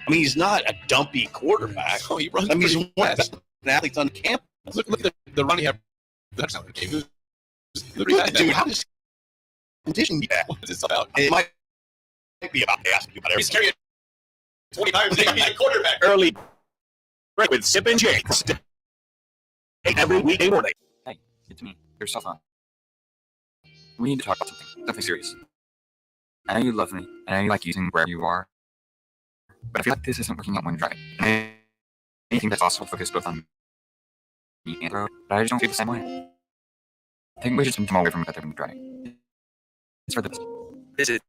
I mean, he's not a dumpy quarterback. Oh, he runs. I mean, he's one of the best athletes on campus. Look at the run he had. Touchdown game. Dude, how does condition be that? What is this about? It might be about asking about He's everything. carrying 25 times a quarterback. Early break with Sip and Jake. Every weekday morning. Hey, it's me, your cell phone. We need to talk about something serious. I know you love me, and I know you like using wherever you are, but I feel like this isn't working out when you try it. Anything that's also focused both on me and the road, but I just don't feel the same way. I think we should spend time away from each other when we try it. It's for the best. Visit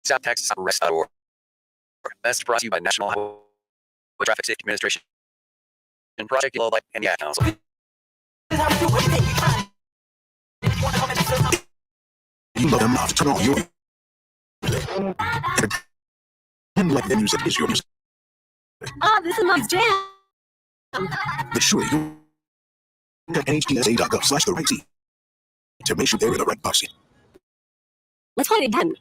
South Texas Arrest.org. Best brought to you by National Highway Traffic Safety Administration and Project Yellow Light and the Ad Council. You love enough to turn on your and like the music is your music. Oh, this is Mom's jam. But surely you at NHTSA.gov/the right seat to make sure they're in the right box seat. Let's try it again.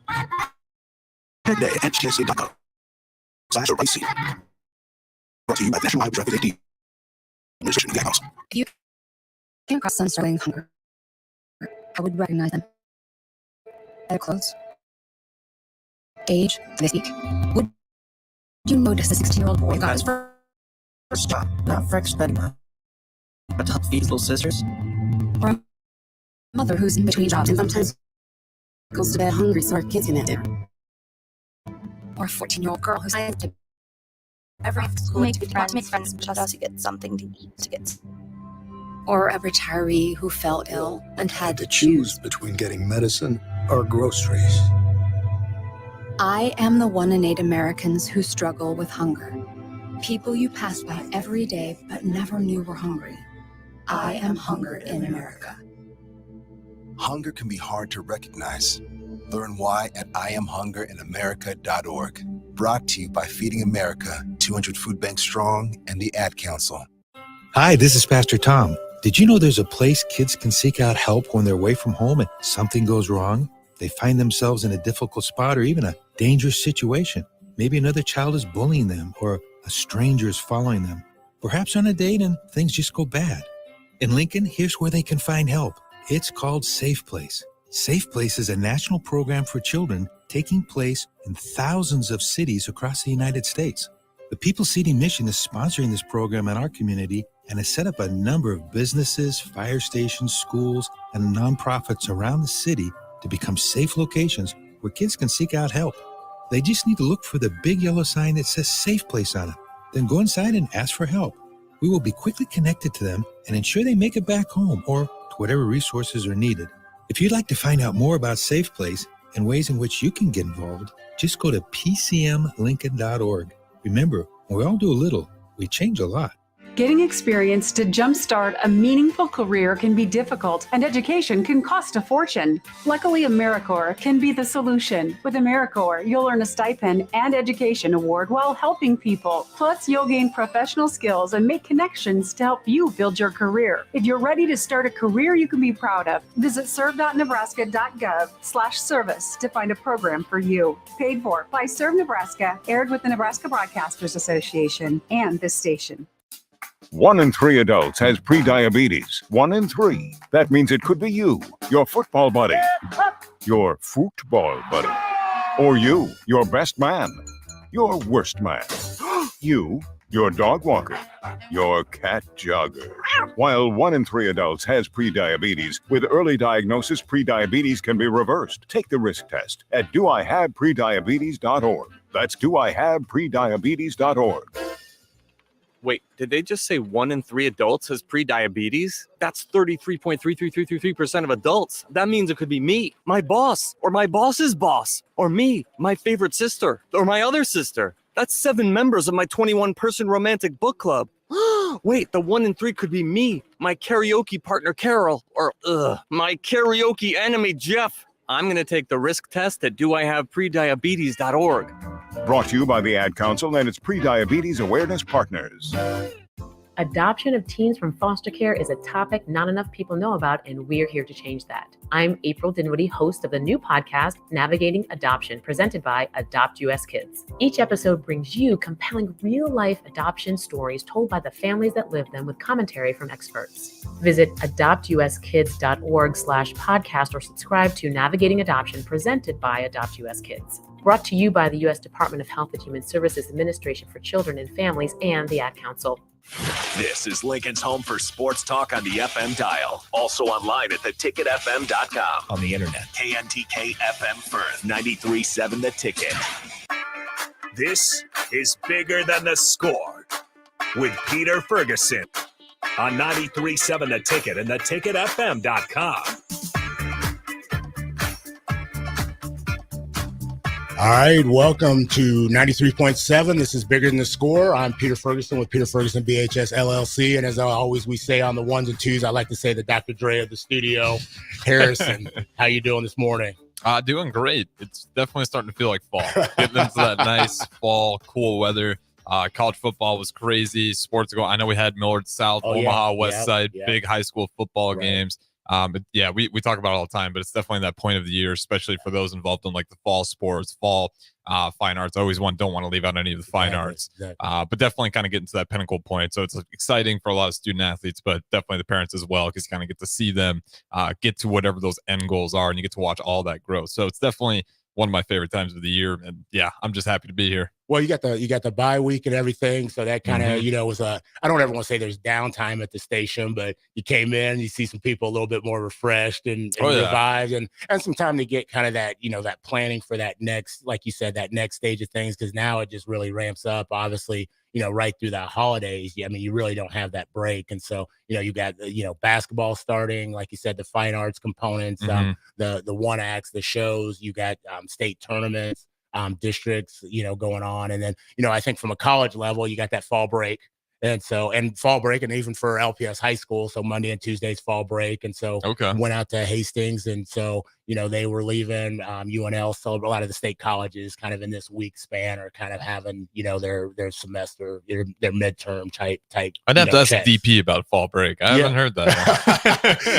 Head there at NHTSA.gov/the right seat. Brought to you by National Highway Traffic Safety Administration and the Ad Council. If you came across someone struggling with hunger, I would recognize them. Their clothes, age, they speak. Would you notice the 16-year-old boy got his first job, not for expending, but to help feed his little sisters? Or a mother who's in between jobs and sometimes goes to bed hungry so her kids can have dinner? Or a 14-year-old girl who's to every after school make friends just to get something to eat, or a retiree who fell ill and had to choose between getting medicine or groceries. I am the 1 in 8 Americans who struggle with hunger. People you pass by every day but never knew were hungry. I am hungered in America. Hunger can be hard to recognize. Learn why at IamHungerInAmerica.org. Brought to you by Feeding America, 200 Food Banks Strong, and the Ad Council. Hi, this is Pastor Tom. Did you know there's a place kids can seek out help when they're away from home and something goes wrong? They find themselves in a difficult spot or even a dangerous situation. Maybe another child is bullying them or a stranger is following them. Perhaps on a date and things just go bad. In Lincoln, here's where they can find help. It's called Safe Place. Safe Place is a national program for children taking place in thousands of cities across the United States. The People Seeding Mission is sponsoring this program in our community and has set up a number of businesses, fire stations, schools, and nonprofits around the city to become safe locations where kids can seek out help. They just need to look for the big yellow sign that says Safe Place on it. Then go inside and ask for help. We will be quickly connected to them and ensure they make it back home or to whatever resources are needed. If you'd like to find out more about Safe Place and ways in which you can get involved, just go to pcmlincoln.org. Remember, when we all do a little, we change a lot. Getting experience to jumpstart a meaningful career can be difficult, and education can cost a fortune. Luckily, AmeriCorps can be the solution. With AmeriCorps, you'll earn a stipend and education award while helping people. Plus, you'll gain professional skills and make connections to help you build your career. If you're ready to start a career you can be proud of, visit serve.nebraska.gov/service to find a program for you. Paid for by Serve Nebraska, aired with the Nebraska Broadcasters Association and this station. 1 in 3 adults has prediabetes. 1 in 3. That means it could be you, your football buddy, your football buddy, or you, your best man, your worst man, you, your dog walker, your cat jogger. While 1 in 3 adults has prediabetes, with early diagnosis, prediabetes can be reversed. Take the risk test at doihaveprediabetes.org. That's doihaveprediabetes.org. Wait, did they just say 1 in 3 adults has prediabetes? That's 33.33333% of adults. That means it could be me, my boss, or my boss's boss, or me, my favorite sister, or my other sister. That's 7 members of my 21-person romantic book club. Wait, the 1 in 3 could be me, my karaoke partner Carol, or my karaoke enemy Jeff. I'm going to take the risk test at doihaveprediabetes.org. Brought to you by the Ad Council and its Prediabetes Awareness Partners. Adoption of teens from foster care is a topic not enough people know about, and we're here to change that. I'm April Dinwiddie, host of the new podcast, Navigating Adoption, presented by Adopt US Kids. Each episode brings you compelling real-life adoption stories told by the families that live them with commentary from experts. Visit adoptuskids.org/podcast or subscribe to Navigating Adoption, presented by Adopt US Kids. Brought to you by the U.S. Department of Health and Human Services Administration for Children and Families and the Ad Council. This is Lincoln's home for sports talk on the FM dial. Also online at theticketfm.com. On the internet. KNTK FM Firth, 93.7 The Ticket. This is Bigger Than the Score with Peter Ferguson on 93.7 The Ticket and theticketfm.com. All right, welcome to 93.7. This is Bigger Than the Score. I'm Peter Ferguson with Peter Ferguson BHS LLC. And as always, we say on the ones and twos, I like to say the Dr. Dre of the studio. Harrison, how you doing this morning? Doing great. It's definitely starting to feel like fall. Getting into that nice fall, cool weather. College football was crazy. Sports going. I know we had Millard South, Omaha, West Side, big high school football games. But yeah, we talk about it all the time, but it's definitely that point of the year, especially for those involved in like the fall sports, fall fine arts. I always don't want to leave out any of the fine arts, but definitely kind of getting to that pinnacle point. So it's exciting for a lot of student athletes, but definitely the parents as well, because you kind of get to see them get to whatever those end goals are, and you get to watch all that growth. So it's definitely one of my favorite times of the year, and yeah, I'm just happy to be here. Well, you got the bye week and everything, so that kind of was I don't ever want to say there's downtime at the station, but you came in, you see some people a little bit more refreshed and revived, and some time to get kind of that that planning for that next, like you said, that next stage of things, because now it just really ramps up. Obviously, right through the holidays. I mean, you really don't have that break, and so you got basketball starting, like you said, the fine arts components, the one acts, the shows. You got state tournaments. Districts, going on. And then, I think from a college level, you got that fall break. And fall break, and even for LPS high school. So Monday and Tuesday's fall break. And so went out to Hastings. And so, they were leaving UNL. So a lot of the state colleges kind of in this week span are kind of having, their semester, their midterm type. I'd have to ask DP about fall break. I haven't heard that.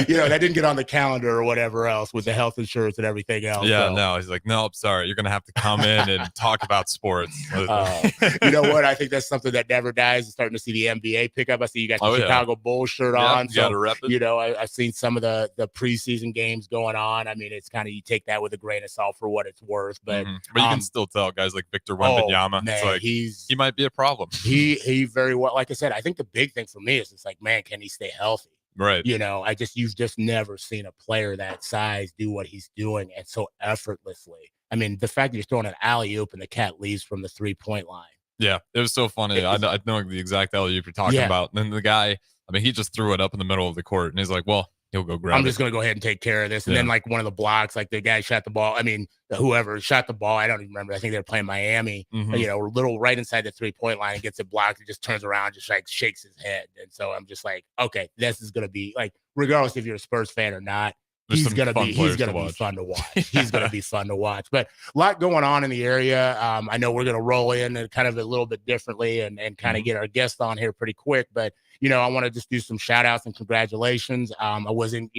That didn't get on the calendar or whatever else with the health insurance and everything else. Yeah, so. No, he's like, nope, sorry. You're going to have to come in and talk about sports. You know what? I think that's something that never dies. I'm starting to see the NBA pick up. I see you got the Chicago Bulls shirt on. You gotta rep it. I've seen some of the preseason games going on. I mean, it's kind of, you take that with a grain of salt for what it's worth, but you can still tell guys like Victor Wembanyama, man, it's like he might be a problem. He very well, like I said, I think the big thing for me is it's like, man, can he stay healthy? Right. You've just never seen a player that size do what he's doing, and so effortlessly. I mean, the fact that you're throwing an alley-oop and the cat leaves from the 3-point line. Yeah, it was so funny. I know the exact alley-oop you're talking about. And then the guy, I mean, he just threw it up in the middle of the court, and he's like, well, he'll go grab it. I'm just going to go ahead and take care of this. And then like one of the blocks, like the guy shot the ball. I mean, whoever shot the ball, I don't even remember. I think they were playing Miami, little right inside the 3-point line, and gets it blocked and just turns around, just like shakes his head. And so I'm just like, okay, this is going to be like, regardless if you're a Spurs fan or not, he's gonna be fun to watch. He's gonna be fun to watch. But a lot going on in the area. I know we're gonna roll in and kind of a little bit differently and kind of get our guest on here pretty quick. But I want to just do some shout outs and congratulations. I wasn't,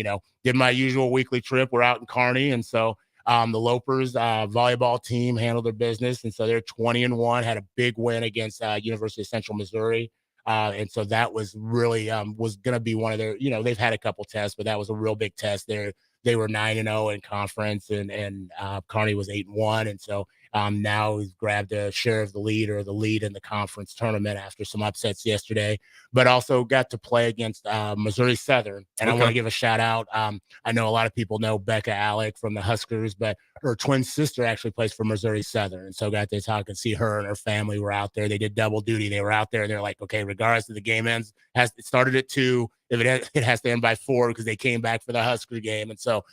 did my usual weekly trip. We're out in Kearney, and so the Lopers volleyball team handled their business, and so they're 20-1, had a big win against University of Central Missouri. And so that was really was going to be one of their, they've had a couple tests, but that was a real big test there. They were 9-0 in conference, and Kearney was 8-1. And so now he's grabbed a share of the lead in the conference tournament after some upsets yesterday, but also got to play against Missouri Southern. And I want to give a shout out. I know a lot of people know Becca Alec from the Huskers, but her twin sister actually plays for Missouri Southern. And so got to talk and see her and her family were out there. They did double duty. They were out there, and they're like, okay, regardless of the game ends, it started at 2. If it has to end by 4 because they came back for the Husker game. And so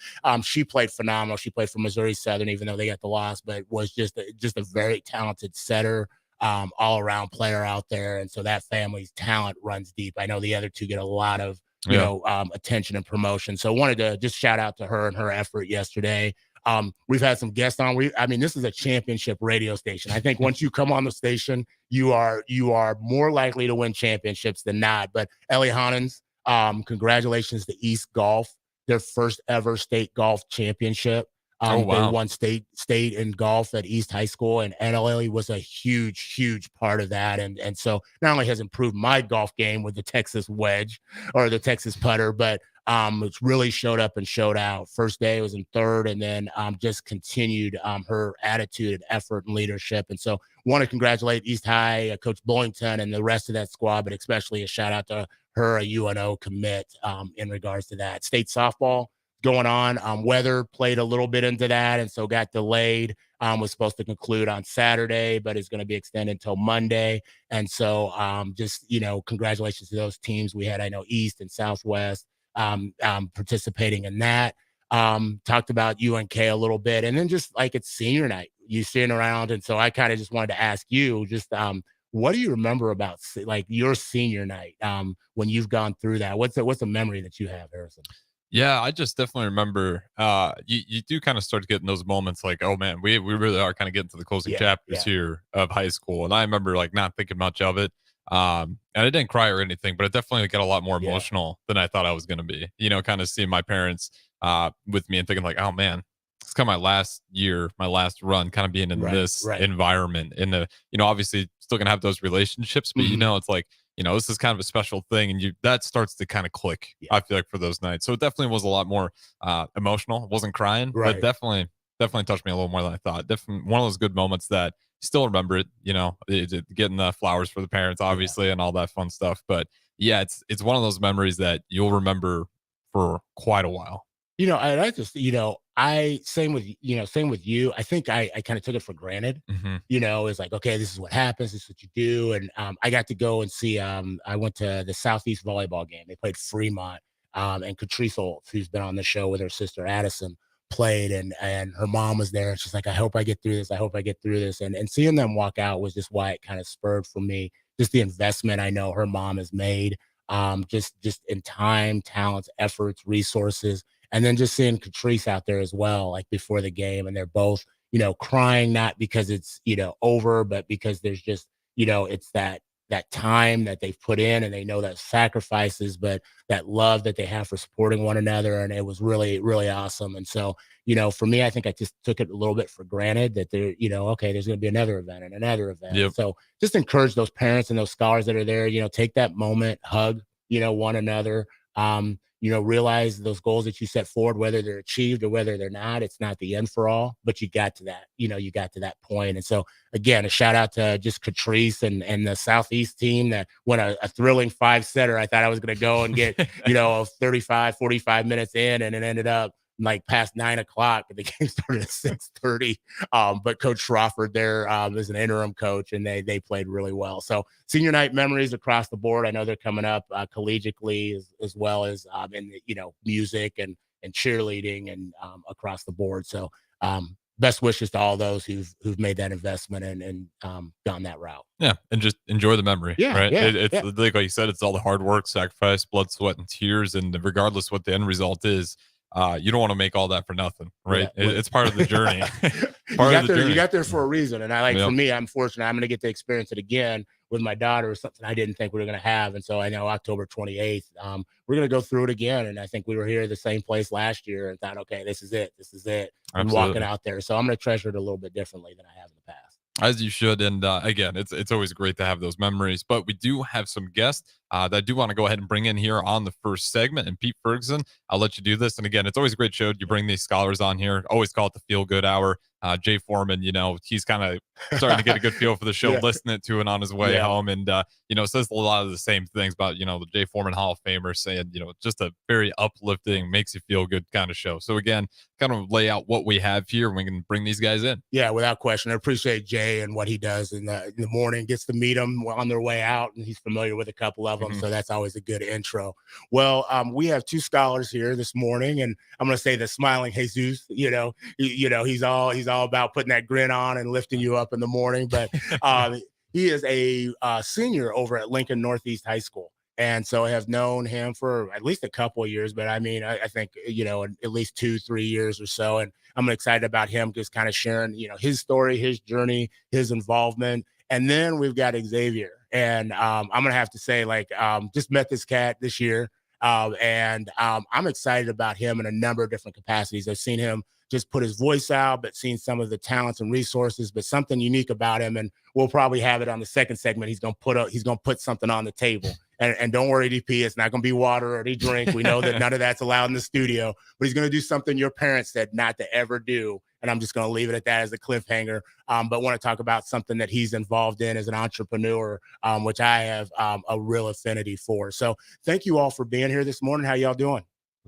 she played phenomenal. She played for Missouri Southern, even though they got the loss, but was just a very talented setter, all around player out there. And so that family's talent runs deep. I know the other two get a lot of, attention and promotion. So wanted to just shout out to her and her effort yesterday. We've had some guests on. This is a championship radio station. I think once you come on the station, you are more likely to win championships than not. But Ellie Honnens, congratulations to East Golf, their first ever state golf championship. Wow. They won state in golf at East High School, and Ellie was a huge part of that. And so not only has improved my golf game with the Texas wedge or the Texas putter, but it's really showed up and showed out. First day was in third, and then just continued her attitude and effort and leadership. And so want to congratulate East High, Coach Bullington, and the rest of that squad, but especially a shout out to her, a UNO commit in regards to that. State softball going on. Weather played a little bit into that, and so got delayed. Was supposed to conclude on Saturday, but it's going to be extended until Monday. And so congratulations to those teams. We had, I know, East and Southwest participating in that. Talked about UNK a little bit, and then just like it's senior night, you sitting around. And so I kind of just wanted to ask you just, what do you remember about like your senior night when you've gone through that? What's a memory that you have, Harrison? Yeah, I just definitely remember you do kind of start getting those moments like, oh man, we really are kind of getting to the closing chapters here of high school. And I remember like not thinking much of it. And I didn't cry or anything, but it definitely got a lot more emotional than I thought I was going to be, kind of seeing my parents with me and thinking like, oh man, it's kind of my last year, my last run, kind of being in this environment in the, obviously still gonna have those relationships, but it's like, this is kind of a special thing, and that starts to kind of click. I feel like for those nights, so it definitely was a lot more emotional. I wasn't crying, but definitely touched me a little more than I thought. Definitely one of those good moments that still remember it. Getting the flowers for the parents, obviously, and all that fun stuff. But yeah, it's one of those memories that you'll remember for quite a while. And I just, same with you. I think I kind of took it for granted. It's like, okay, this is what happens. This is what you do. And I got to go and see, I went to the Southeast volleyball game. They played Fremont, and Catrice Oltz, who's been on the show with her sister Addison, played, and her mom was there. And she's like, I hope I get through this. I hope I get through this. And seeing them walk out was just why it kind of spurred for me, just the investment I know her mom has made, just in time, talents, efforts, resources. And then just seeing Catrice out there as well, like before the game, and they're both, crying, not because it's, over, but because there's just, it's that time that they've put in, and they know that sacrifices, but that love that they have for supporting one another. And it was really, really awesome. And so, for me, I think I just took it a little bit for granted that there, okay, there's going to be another event and another event. So just encourage those parents and those scholars that are there, take that moment, hug, one another. Realize those goals that you set forward, whether they're achieved or whether they're not, it's not the end for all, but you got to that, you got to that point. And so again, a shout out to just Catrice and the Southeast team that won a thrilling 5-setter. I thought I was going to go and get, 35, 45 minutes in, and it ended up like past 9 o'clock, but the game started at 6:30. But Coach Schrofford there is an interim coach, and they played really well. So senior night memories across the board. I know they're coming up collegiately as well as in music and cheerleading and across the board. So best wishes to all those who've made that investment and gone that route. Yeah, and just enjoy the memory. Right. It's like you said, it's all the hard work, sacrifice, blood, sweat, and tears, and regardless what the end result is. You don't want to make all that for nothing, right? It's part of the journey. You got there for a reason. And for me, I'm fortunate. I'm going to get to experience it again with my daughter, something I didn't think we were going to have. And so I know October 28th, we're going to go through it again. And I think we were here the same place last year and thought, okay, this is it. And walking out there. So I'm going to treasure it a little bit differently than I have in the past. As you should. And again, it's always great to have those memories. But we do have some guests that I do want to go ahead and bring in here on the first segment. And Pete Ferguson, I'll let you do this. And again, it's always a great show. You bring these scholars on here. Always call it the Feel Good Hour. Jay Foreman, he's kind of starting to get a good feel for the show, listening to it on his way home. And, says a lot of the same things about, the Jay Foreman Hall of Famer, saying, just a very uplifting, makes you feel good kind of show. So again, kind of lay out what we have here, and we can bring these guys in. Yeah, without question. I appreciate Jay and what he does in the morning, gets to meet them on their way out, and he's familiar with a couple of them. So that's always a good intro. Well, we have two scholars here this morning, and I'm going to say the smiling Jesus, he's all about putting that grin on and lifting you up in the morning. But he is a senior over at Lincoln Northeast High School. And so I have known him for at least a couple of years, but I mean, I think, at least 2-3 years or so. And I'm excited about him just kind of sharing, his story, his journey, his involvement. And then we've got Xavier. And I'm going to have to say, just met this cat this year. And I'm excited about him in a number of different capacities. I've seen him just put his voice out, but seen some of the talents and resources, but something unique about him. And we'll probably have it on the second segment. He's going to put something on the table. And don't worry, DP, it's not going to be water or any drink. We know that none of that's allowed in the studio, but he's going to do something your parents said not to ever do. And I'm just going to leave it at that as a cliffhanger. But want to talk about something that he's involved in as an entrepreneur, which I have a real affinity for. So thank you all for being here this morning. How y'all doing?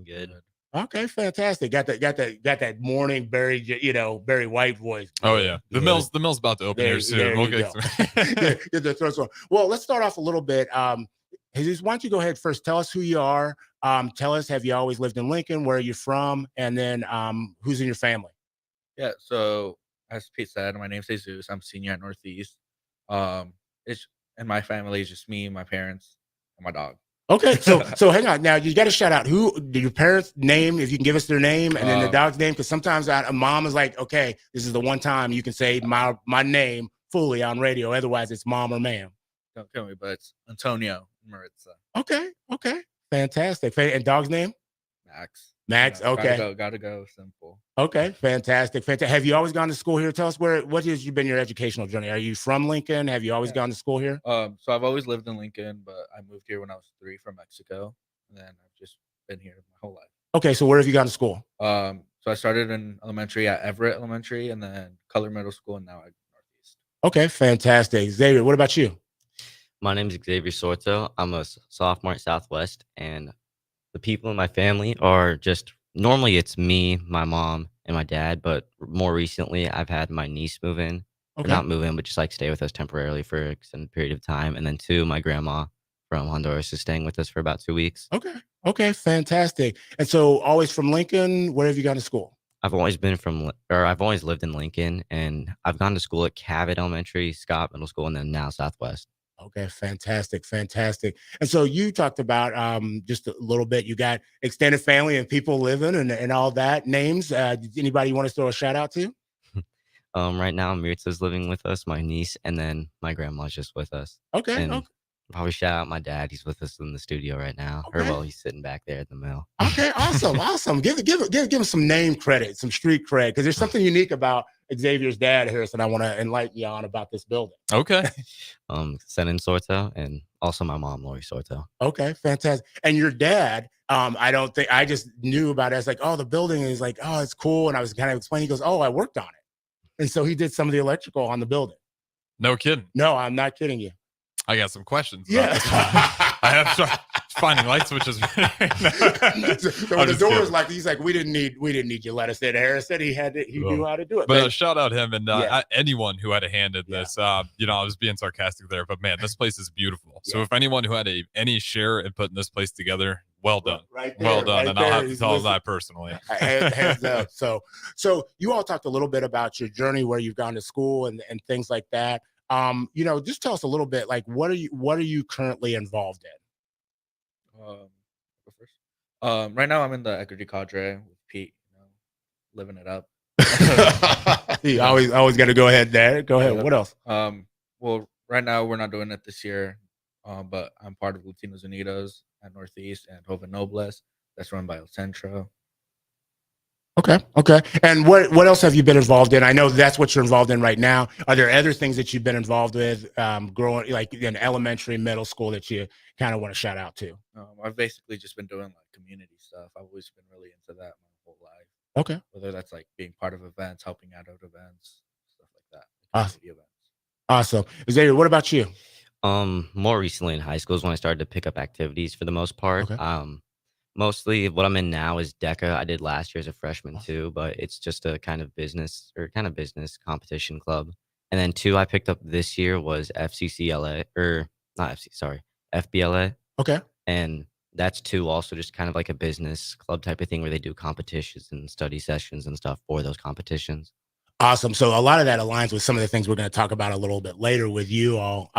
Good. Okay, fantastic. Got that morning Barry White voice. Oh yeah, the mill's about to open here soon. We'll get the throats on. Well, let's start off a little bit. Jesus, why don't you go ahead first? Tell us who you are. Tell us, have you always lived in Lincoln? Where are you from? And then who's in your family? Yeah, so as Pete said, my name's Jesus. I'm a senior at Northeast. And my family is just me, my parents, and my dog. Okay, so hang on. Now you got to shout out who your parents' name, if you can give us their name, and then the dog's name, because sometimes a mom is like, okay, this is the one time you can say my name fully on radio. Otherwise, it's mom or ma'am. Don't kill me, but it's Antonio Maritza. Okay, fantastic. And dog's name? Max. Okay. Gotta go. Simple. Okay, fantastic. Have you always gone to school here? Tell us what has been your educational journey? Are you from Lincoln? Have you always gone to school here? So I've always lived in Lincoln, but I moved here when I was 3 from Mexico, and then I've just been here my whole life. Okay, so where have you gone to school? So I started in elementary at Everett Elementary, and then Cutler Middle School, and now at Northeast. Okay, fantastic. Xavier, what about you? My name is Xavier Sorto. I'm a sophomore at Southwest, and the people in my family are just normally it's me, my mom, and my dad, but more recently I've had my niece move in. Or not move in, but just like stay with us temporarily for an extended period of time. And then 2, my grandma from Honduras is staying with us for about 2 weeks. Okay, fantastic. And so always from Lincoln, where have you gone to school? I've always lived in Lincoln, and I've gone to school at Cabot Elementary, Scott Middle School, and then now Southwest. Okay, fantastic. And so you talked about just a little bit, you got extended family and people living and all that. Names, anybody you want to throw a shout out to? Right now, Miritza's living with us, my niece, and then my grandma's just with us. Okay. Probably shout out my dad. He's with us in the studio right now. Okay. Or well, he's sitting back there at the mill. Okay, awesome. Give him some name credit, some street cred, because there's something unique about Xavier's dad, Harrison. I want to enlighten you on about this building. Okay. Senan Sorto, and also my mom, Lori Sorto. Okay, fantastic. And your dad, I just knew about it. It's like, oh, the building is like, oh, it's cool. And I was kind of explaining, he goes, oh, I worked on it. And so he did some of the electrical on the building. No kidding. No, I'm not kidding you. I got some questions. Yeah. I have tried finding light switches. So the door was like, he's like, we didn't need you let us in. Harris said he knew how to do it. But shout out him and anyone who had a hand in this. I was being sarcastic there, but man, this place is beautiful. So if anyone who had any share in putting this place together, well done. Right there, well done. Right and there. I'll have to He's tell him listening. that personally. Hands up. So you all talked a little bit about your journey, where you've gone to school and things like that. Just tell us a little bit, like, what are you currently involved in? Go first. Right now I'm in the equity cadre with Pete, living it up. You always got to go ahead there. Go ahead. What else? Well, right now we're not doing it this year, but I'm part of Latinos Unidos at Northeast and Joven Nobles. That's run by El Centro. Okay. And what else have you been involved in? I know that's what you're involved in right now. Are there other things that you've been involved with growing, like in elementary, middle school, that you kind of want to shout out to? I've basically just been doing like community stuff. I've always been really into that my whole life. Okay. Whether that's like being part of events, helping out at events, stuff like that. Awesome. Events. Awesome. Xavier, what about you? More recently in high school is when I started to pick up activities for the most part. Okay. Mostly what I'm in now is DECA. I did last year as a freshman too, but it's just a kind of business competition club. And then 2 I picked up this year was FCCLA, or not FC, sorry, FBLA. Okay. And that's 2 also just kind of like a business club type of thing where they do competitions and study sessions and stuff for those competitions. Awesome. So a lot of that aligns with some of the things we're going to talk about a little bit later with you all.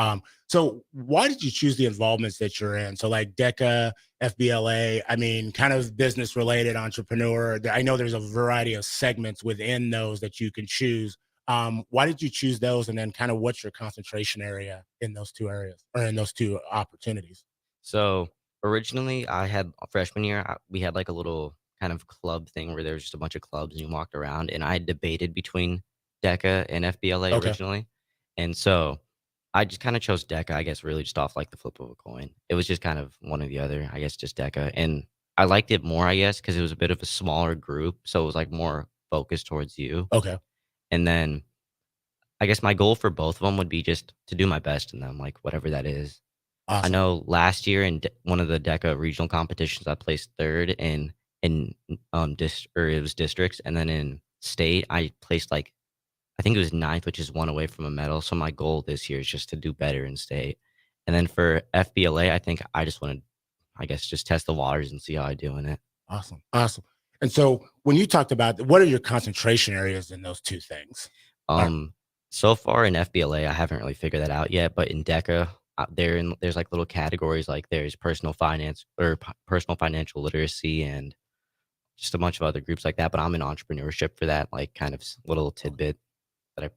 So why did you choose the involvements that you're in? So like DECA, FBLA, I mean, kind of business related entrepreneur. I know there's a variety of segments within those that you can choose. Why did you choose those? And then kind of what's your concentration area in those two areas or in those two opportunities? So originally, I had a freshman year, we had like a little kind of club thing where there was just a bunch of clubs and you walked around, and I debated between DECA and FBLA Okay. originally. And so I just kind of chose DECA, I guess, really just off like the flip of a coin. It was just kind of one or the other, I guess, just DECA. And I liked it more, I guess, because it was a bit of a smaller group. So it was like more focused towards you. Okay. And then I guess my goal for both of them would be just to do my best in them, like whatever that is. I Awesome. know last year in one of the DECA regional competitions, I placed third in or it was districts, and then in state, I placed like I think it was ninth, which is one away from a medal. So my goal this year is just to do better in state. And then for FBLA, I think I just want to, I guess, just test the waters and see how I do in it. Awesome. Awesome. And so when you talked about what are your concentration areas in those two things? So far in FBLA, I haven't really figured that out yet, but in DECA, there's like little categories, like there's personal finance or personal financial literacy and just a bunch of other groups like that. But I'm in entrepreneurship for that, like kind of little tidbit that I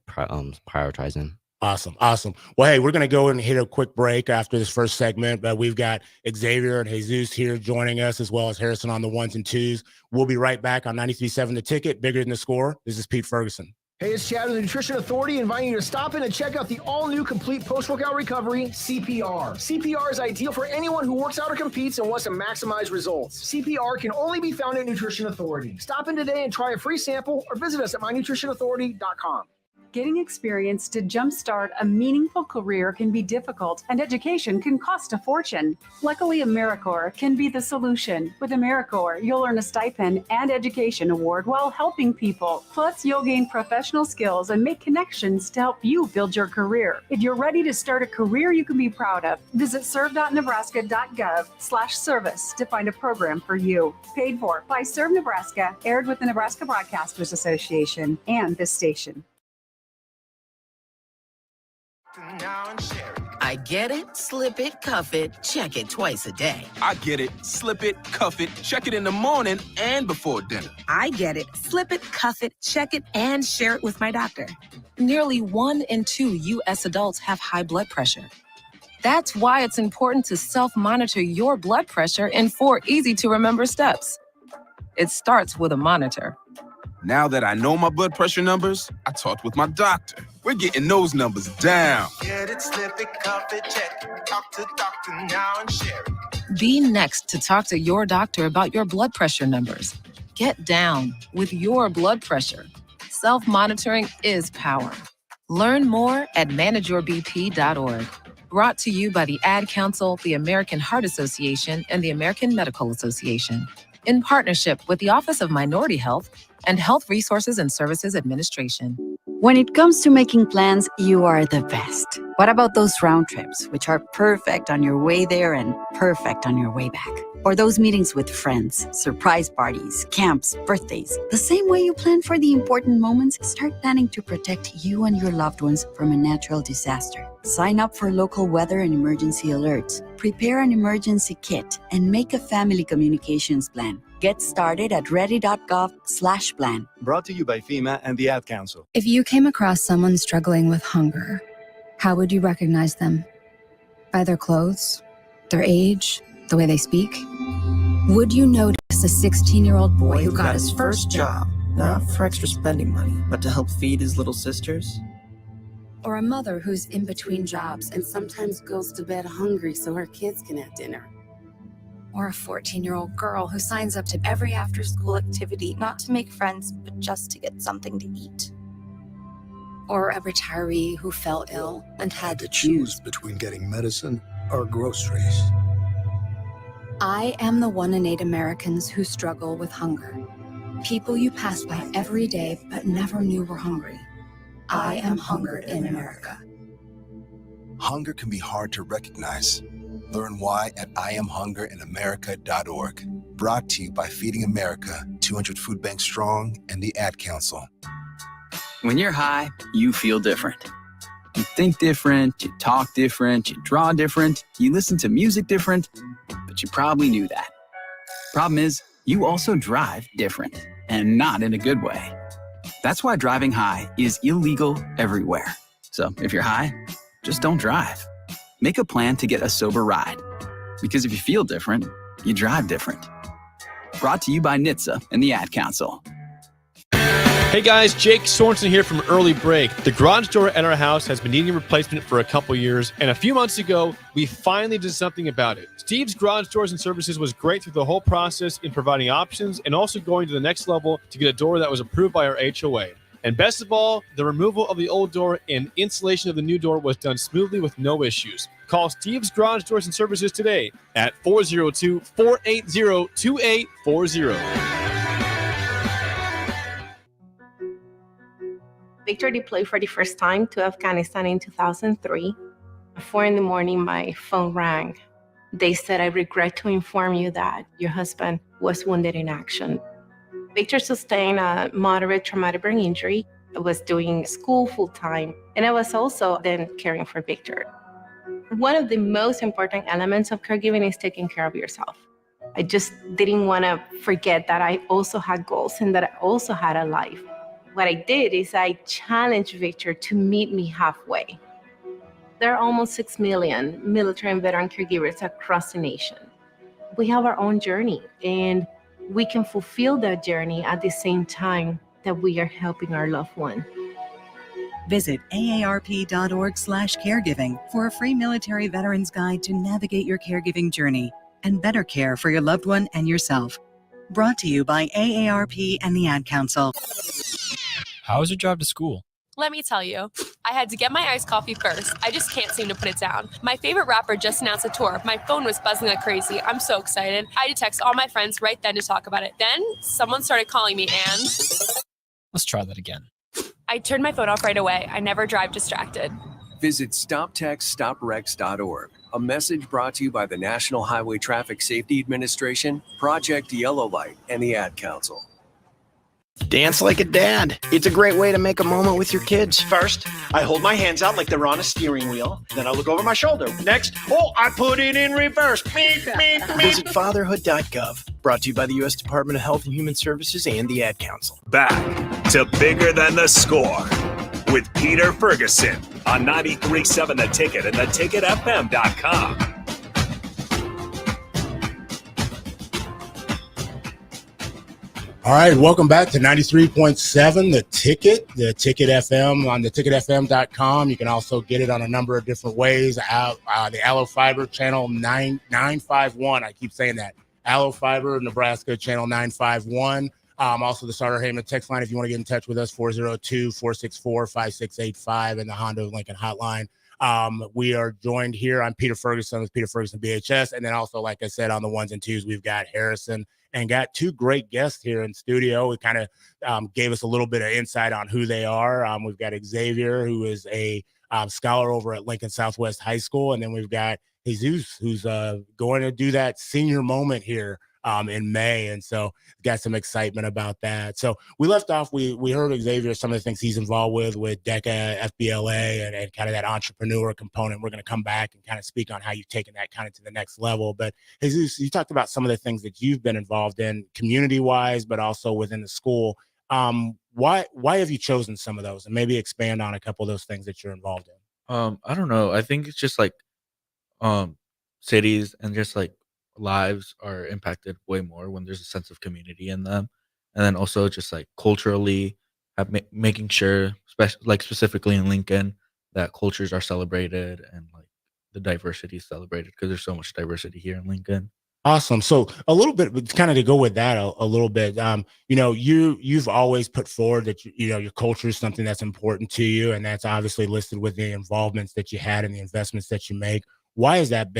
prioritize in. Awesome. Awesome. Well, hey, we're going to go and hit a quick break after this first segment, but we've got Xavier and Jesus here joining us, as well as Harrison on the ones and twos. We'll be right back on 93.7 The Ticket, Bigger Than the Score. This is Pete Ferguson. Hey, it's Chad with the Nutrition Authority, inviting you to stop in and check out the all-new complete post-workout recovery, CPR. CPR is ideal for anyone who works out or competes and wants to maximize results. CPR can only be found at Nutrition Authority. Stop in today and try a free sample or visit us at mynutritionauthority.com. Getting experience to jumpstart a meaningful career can be difficult, and education can cost a fortune. Luckily, AmeriCorps can be the solution. With AmeriCorps, you'll earn a stipend and education award while helping people. Plus, you'll gain professional skills and make connections to help you build your career. If you're ready to start a career you can be proud of, visit serve.nebraska.gov/service to find a program for you. Paid for by Serve Nebraska, aired with the Nebraska Broadcasters Association and this station. I get it, slip it, cuff it, check it twice a day. I get it, slip it, cuff it, check it in the morning and before dinner. I get it, slip it, cuff it, check it, and share it with my doctor. Nearly 1 in 2 U.S. adults have high blood pressure. That's why it's important to self-monitor your blood pressure in 4 easy-to-remember steps. It starts with a monitor. Now that I know my blood pressure numbers, I talked with my doctor. We're getting those numbers down. Get it, slip it, cuff it, check it. Talk to doctor now and share it. Be next to talk to your doctor about your blood pressure numbers. Get down with your blood pressure. Self-monitoring is power. Learn more at manageyourbp.org. Brought to you by the Ad Council, the American Heart Association, and the American Medical Association, in partnership with the Office of Minority Health and Health Resources and Services Administration. When it comes to making plans, you are the best. What about those round trips, which are perfect on your way there and perfect on your way back? Or those meetings with friends, surprise parties, camps, birthdays. The same way you plan for the important moments, start planning to protect you and your loved ones from a natural disaster. Sign up for local weather and emergency alerts. Prepare an emergency kit and make a family communications plan. Get started at ready.gov/plan. Brought to you by FEMA and the Ad Council. If you came across someone struggling with hunger, how would you recognize them? By their clothes, their age, the way they speak? Would you notice a 16-year-old boy who got his first job, not for extra spending money, but to help feed his little sisters? Or a mother who's in between jobs and sometimes goes to bed hungry so her kids can have dinner? Or a 14-year-old girl who signs up to every after-school activity, Not to make friends, but just to get something to eat. or a retiree who fell ill and had to Choose between getting medicine or groceries. I am the 1 in 8 Americans who struggle with hunger. People you pass by every day but never knew were hungry. I am hunger in America. Hunger can be hard to recognize. Learn why at IamHungerInAmerica.org. Brought to you by Feeding America, 200 Food Banks Strong, and the Ad Council. When you're high, you feel different. You think different, you talk different, you draw different, you listen to music different, but you probably knew that. Problem is, you also drive different, and not in a good way. That's why driving high is illegal everywhere. So if you're high, just don't drive. Make a plan to get a sober ride. Because if you feel different, you drive different. Brought to you by NHTSA and the Ad Council. Hey guys, Jake Sorensen here from Early Break. The garage door at our house has been needing a replacement for a couple years, and a few months ago, we finally did something about it. Steve's Garage Doors and Services was great through the whole process in providing options and also going to the next level to get a door that was approved by our HOA. And best of all, the removal of the old door and installation of the new door was done smoothly with no issues. Call Steve's Garage Doors and Services today at 402-480-2840. Victor deployed for the first time to Afghanistan in 2003. At 4 in the morning, my phone rang. They said, "I regret to inform you that your husband was wounded in action." Victor sustained a moderate traumatic brain injury. I was doing school full-time, and I was also then caring for Victor. One of the most important elements of caregiving is taking care of yourself. I just didn't want to forget that I also had goals and that I also had a life. What I did is I challenged Victor to meet me halfway. There are almost 6 million military and veteran caregivers across the nation. We have our own journey, and we can fulfill that journey at the same time that we are helping our loved one. Visit aarp.org/caregiving for a free military veterans guide to navigate your caregiving journey and better care for your loved one and yourself. Brought to you by AARP and the Ad Council. How was your drive to school? Let me tell you, I had to get my iced coffee first. I just can't seem to put it down. My favorite rapper just announced a tour. My phone was buzzing like crazy. I'm so excited. I had to text all my friends right then to talk about it. Then someone started calling me and... Let's try that again. I turned my phone off right away. I never drive distracted. Visit StopTextStopWrecks.org. A message brought to you by the National Highway Traffic Safety Administration, Project Yellow Light, and the Ad Council. Dance like a dad. It's a great way to make a moment with your kids. First, I hold my hands out like they're on a steering wheel. Then I look over my shoulder. Next, I put it in reverse. Visit fatherhood.gov. Brought to you by the U.S. Department of Health and Human Services and the Ad Council. Back to Bigger Than the Score with Peter Ferguson on 93.7 The Ticket and theticketfm.com. All right, welcome back to 93.7 The Ticket FM on theticketfm.com. You can also get it on a number of different ways. The Allo Fiber channel 951. I keep saying that. Allo Fiber, Nebraska channel 951. Also the Starter Heyman text line if you want to get in touch with us, 402-464-5685 and the Honda Lincoln hotline. We are joined here. I'm Peter Ferguson with Peter Ferguson BHS. And then also, like I said, on the ones and twos, we've got Harrison and got two great guests here in studio. We kind of gave us a little bit of insight on who they are. We've got Xavier, who is a scholar over at Lincoln Southwest High School. And then we've got Jesus, who's going to do that senior moment here in May. And so got some excitement about that. So we left off, we heard Xavier, some of the things he's involved with DECA, FBLA, and kind of that entrepreneur component. We're going to come back and kind of speak on how you've taken that kind of to the next level. But Jesus, you talked about some of the things that you've been involved in community-wise, but also within the school. Why have you chosen some of those? And maybe expand on a couple of those things that you're involved in. I don't know. I think it's just like cities and just like lives are impacted way more when there's a sense of community in them, and then also just like culturally making sure specifically in Lincoln that cultures are celebrated and like the diversity is celebrated, because there's so much diversity here in Lincoln. Awesome. So a little bit, kind of to go with that a little bit, you've always put forward that, your culture is something that's important to you. And that's obviously listed with the involvements that you had and the investments that you make. Why has that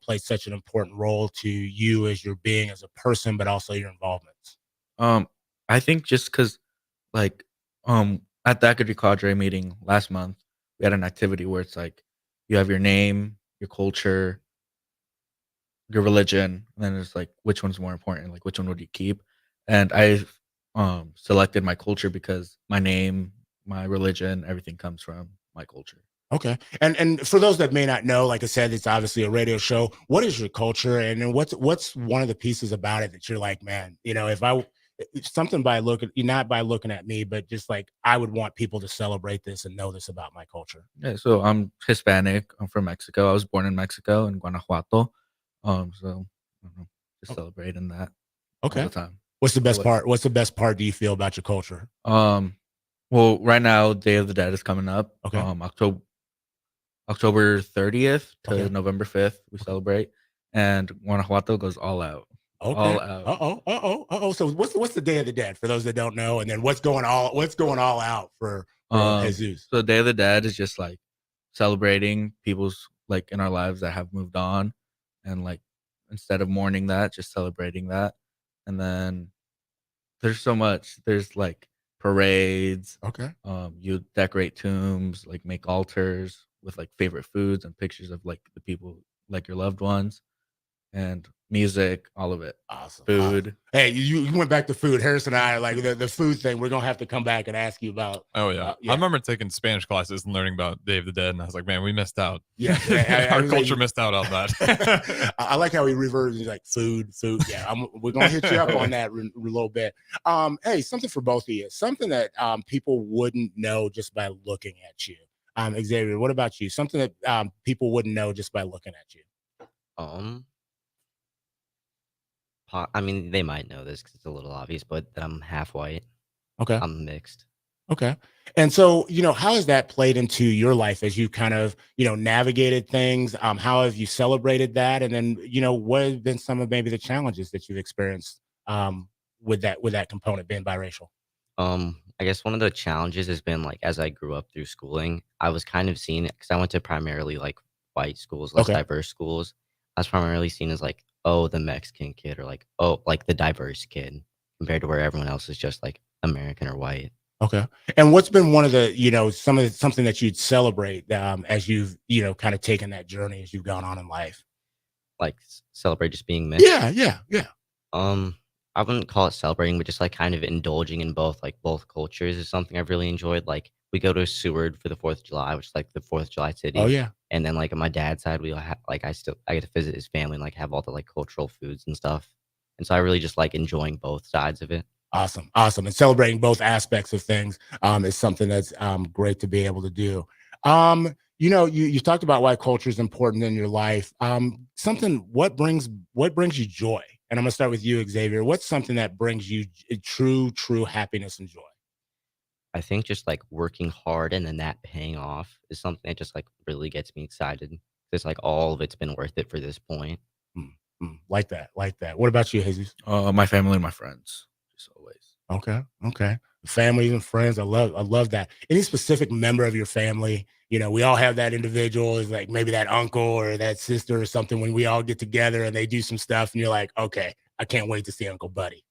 played such an important role to you as your being as a person, but also your involvements? I think just because at the Academy Cadre meeting last month, we had an activity where it's like you have your name, your culture, your religion, and then it's like which one's more important, like which one would you keep? And I selected my culture because my name, my religion, everything comes from my culture. Okay. And for those that may not know, like I said, it's obviously a radio show. What is your culture, and then what's one of the pieces about it that you're like, man, if something by looking, not by looking at me, but just like I would want people to celebrate this and know this about my culture. Yeah, so I'm Hispanic. I'm from Mexico. I was born in Mexico in Guanajuato. So I don't know, just celebrating that all Okay. the time. What's the What best about you? part? What's the best part do you feel about your culture? Well, right now, Day of the Dead is coming up. Okay. October 30th to Okay. November 5th, we celebrate, and Guanajuato goes all out. Okay. All out. So what's the Day of the Dead for those that don't know, and then what's going all out for Jesus? So Day of the Dead is just like celebrating people's like in our lives that have moved on, and like instead of mourning that, just celebrating that. And then there's so much. There's like parades. Okay. You decorate tombs, like make altars with like favorite foods and pictures of like the people, like your loved ones, and music, all of it. Awesome. Food. Hey, you went back to food. Harrison and I are like the food thing. We're gonna have to come back and ask you about. Oh yeah. I remember taking Spanish classes and learning about Day of the Dead, and I was like, man, we missed out. Yeah, our culture missed out on that. I like how he reverts. He's like food. Yeah, we're gonna hit you up on that a little bit. Hey, something for both of you. Something that people wouldn't know just by looking at you. Xavier, what about you? Something that people wouldn't know just by looking at you. I mean, they might know this because it's a little obvious, but I'm half white. Okay. I'm mixed. Okay. And so, how has that played into your life as you kind of, navigated things? How have you celebrated that? And then, what have been some of maybe the challenges that you've experienced with that component being biracial? I guess one of the challenges has been like as I grew up through schooling, I was kind of seen because I went to primarily like white schools, less diverse schools. I was primarily seen as like, oh, the Mexican kid, or like, oh, like the diverse kid, compared to where everyone else is just like American or white. Okay. And what's been one of the, something that you'd celebrate as you've, kind of taken that journey as you've gone on in life? Like celebrate just being mixed. Yeah. I wouldn't call it celebrating, but just like kind of indulging in both cultures is something I've really enjoyed. Like we go to Seward for the 4th of July, which is like the 4th of July city. Oh yeah. And then like on my dad's side, we have like I get to visit his family and like have all the like cultural foods and stuff. And so I really just like enjoying both sides of it. Awesome. And celebrating both aspects of things is something that's great to be able to do. You talked about why culture is important in your life. What brings you joy? And I'm gonna start with you, Xavier. What's something that brings you true happiness and joy? I think just like working hard and then that paying off is something that just like really gets me excited. It's like all of it's been worth it for this point. Like that. What about you, Jesus? My family and my friends, just always. Okay. Families and friends. I love that. Any specific member of your family? We all have that individual, is like maybe that uncle or that sister or something, when we all get together and they do some stuff and you're like, okay, I can't wait to see Uncle Buddy.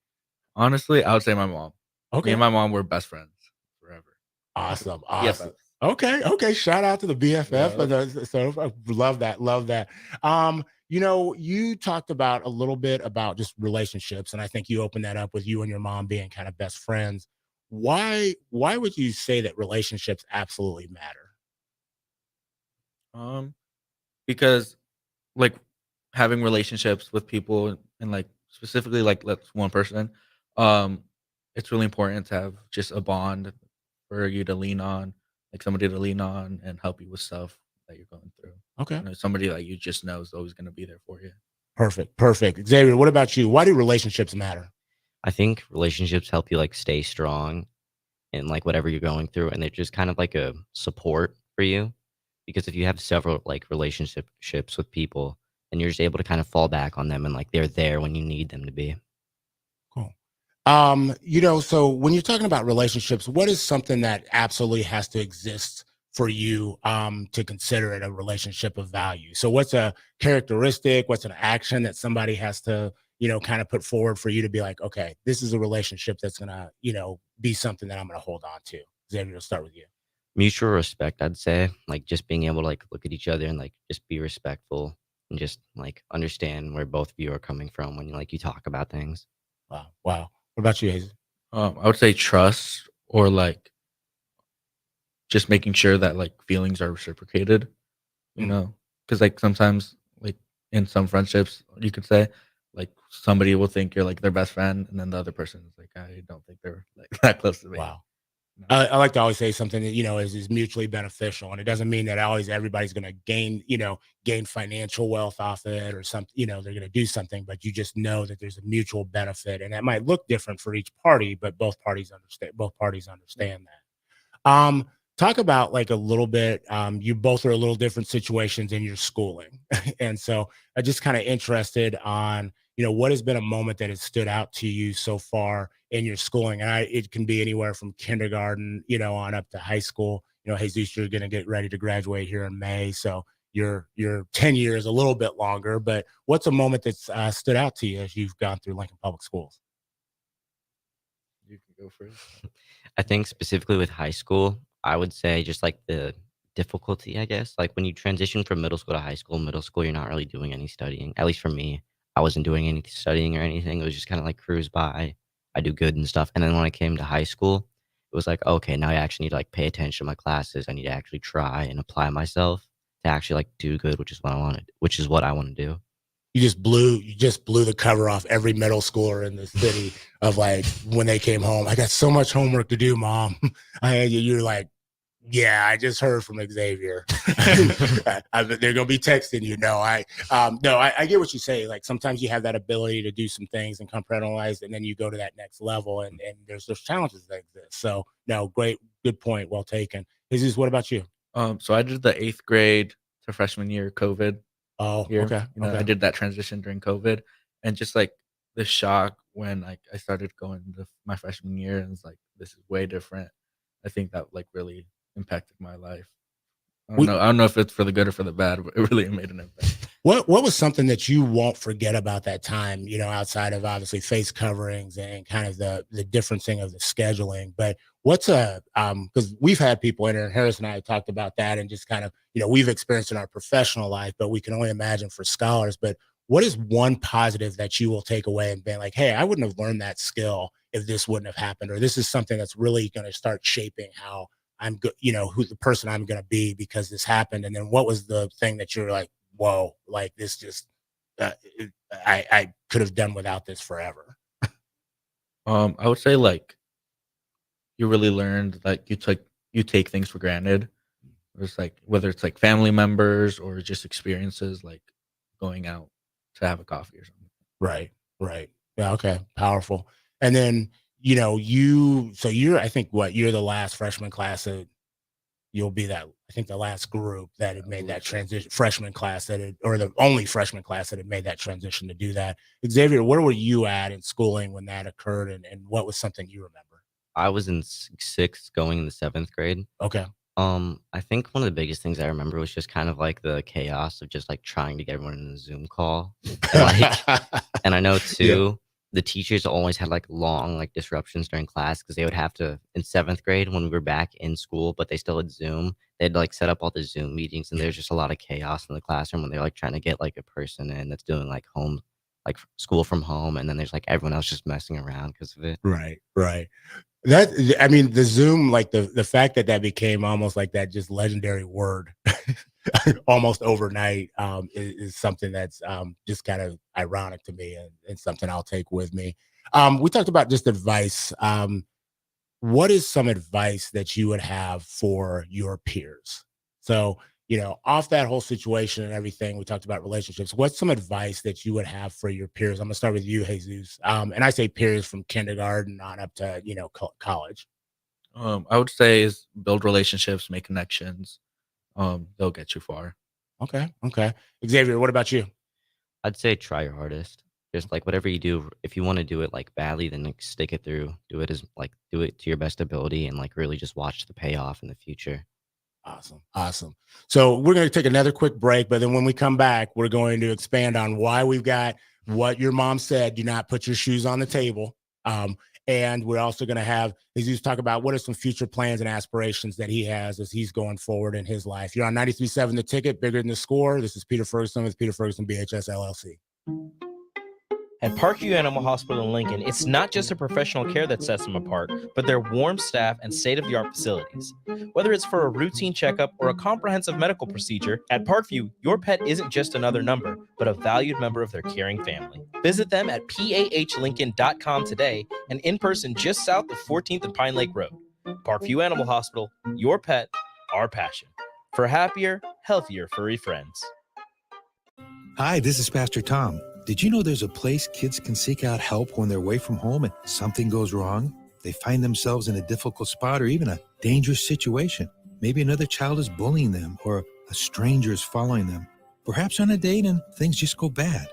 Honestly, I would say my mom. Okay. Me and my mom were best friends forever. Awesome. BFFs. Okay. Shout out to the BFF. So I love that. You talked about a little bit about just relationships, and I think you opened that up with you and your mom being kind of best friends. Why would you say that relationships absolutely matter? Because like having relationships with people and like specifically like that's one person, it's really important to have just a bond for you to lean on, like somebody to lean on and help you with stuff that you're going through. Okay. Somebody that you just know is always going to be there for you. Perfect. Xavier, what about you? Why do relationships matter? I think relationships help you like stay strong in like whatever you're going through, and they're just kind of like a support for you. Because if you have several like relationships with people, then you're just able to kind of fall back on them and like they're there when you need them to be. Cool. So when you're talking about relationships, what is something that absolutely has to exist for you to consider it a relationship of value? So what's a characteristic, what's an action that somebody has to, kind of put forward for you to be like, okay, this is a relationship that's gonna, be something that I'm gonna hold on to? Xavier, we'll start with you. Mutual respect, I'd say, like just being able to like look at each other and like just be respectful and just like understand where both of you are coming from when you talk about things. Wow. What about you, Hazel? I would say trust or like just making sure that like feelings are reciprocated, you Mm. know, because like sometimes like in some friendships you could say like somebody will think you're like their best friend, and then the other person is like I don't think they're like that close to me. Wow. I like to always say something that is mutually beneficial, and it doesn't mean that always everybody's going to gain financial wealth off of it or something. They're going to do something, but you just know that there's a mutual benefit, and that might look different for each party, but both parties understand. Both parties understand that. Talk about like a little bit. You both are a little different situations in your schooling, and so I'm just kind of interested on what has been a moment that has stood out to you so far in your schooling, and it can be anywhere from kindergarten, on up to high school. Jesus, you're going to get ready to graduate here in May, so your 10 years a little bit longer. But what's a moment that's stood out to you as you've gone through Lincoln Public Schools? You can go first. I think specifically with high school, I would say just like the difficulty, I guess. Like when you transition from middle school, you're not really doing any studying. At least for me, I wasn't doing any studying or anything. It was just kind of like cruise by. I do good and stuff. And then when I came to high school, it was like, okay, now I actually need to like pay attention to my classes. I need to actually try and apply myself to actually like do good, which is what I want to do. You just blew the cover off every middle schooler in the city of like when they came home. I got so much homework to do, Mom. You're like, yeah, I just heard from Xavier. They're gonna be texting you. No, I get what you say. Like sometimes you have that ability to do some things and compartmentalize, and then you go to that next level, and there's challenges that exist. So no, great, good point, well taken. Jesus, what about you? So I did the 8th grade to freshman year COVID Oh, year. okay, I okay. did that transition during COVID, and just like the shock when like I started going to my freshman year, and it's like this is way different. I think that like really impacted my life. I don't know if it's for the good or for the bad, but it really made an impact. What was something that you won't forget about that time, outside of obviously face coverings and kind of the differencing of the scheduling, but what's because we've had people in here, Harris and I have talked about that and just kind of, we've experienced in our professional life, but we can only imagine for scholars. But what is one positive that you will take away and be like, hey, I wouldn't have learned that skill if this wouldn't have happened, or this is something that's really going to start shaping how I'm good, who the person I'm going to be because this happened. And then what was the thing that you're like, whoa, like this just, I could have done without this forever. I would say like you really learned that you take things for granted. It's like whether it's like family members or just experiences like going out to have a coffee or something. Right. Right. Yeah. Okay. Powerful. And then, so I think you're the last freshman class that you'll be that, I think the last group that had made that transition, freshman class or the only freshman class that had made that transition to do that. Xavier, where were you at in schooling when that occurred, and what was something you remember? I was in sixth going in the seventh grade. Okay. I think one of the biggest things I remember was just kind of like the chaos of just like trying to get everyone in the Zoom call. And and I know too, the teachers always had like long like disruptions during class because they would have to in seventh grade when we were back in school, but they still had Zoom. They'd like set up all the Zoom meetings, and there's just a lot of chaos in the classroom when they're like trying to get like a person in that's doing like school from home, and then there's like everyone else just messing around because of it. Right. Right. I mean, the Zoom, like the fact that became almost like that just legendary word almost overnight is something that's just kind of ironic to me, and something I'll take with me. We talked about just advice. What is some advice that you would have for your peers? So, off that whole situation and everything, we talked about relationships. What's some advice that you would have for your peers? I'm gonna start with you, Jesus. And I say peers from kindergarten on up to, college. I would say is build relationships, make connections. They'll get you far. Okay. Okay. Xavier, what about you? I'd say try your hardest. Just like whatever you do, if you want to do it like badly, then like stick it through. Do it to your best ability, and like really just watch the payoff in the future. Awesome. Awesome. So we're going to take another quick break, but then when we come back, we're going to expand on why we've got what your mom said, do not put your shoes on the table. And we're also going to have Jesus talk about what are some future plans and aspirations that he has as he's going forward in his life. You're on 93.7 The Ticket, bigger than the score. This is Peter Ferguson with Peter Ferguson BHS LLC. At Parkview Animal Hospital in Lincoln, it's not just the professional care that sets them apart, but their warm staff and state-of-the-art facilities. Whether it's for a routine checkup or a comprehensive medical procedure, at Parkview, your pet isn't just another number, but a valued member of their caring family. Visit them at pahlincoln.com today and in person just south of 14th and Pine Lake Road. Parkview Animal Hospital, your pet, our passion. For happier, healthier furry friends. Hi, this is Pastor Tom. Did you know there's a place kids can seek out help when they're away from home and something goes wrong? They find themselves in a difficult spot or even a dangerous situation. Maybe another child is bullying them or a stranger is following them. Perhaps on a date and things just go bad.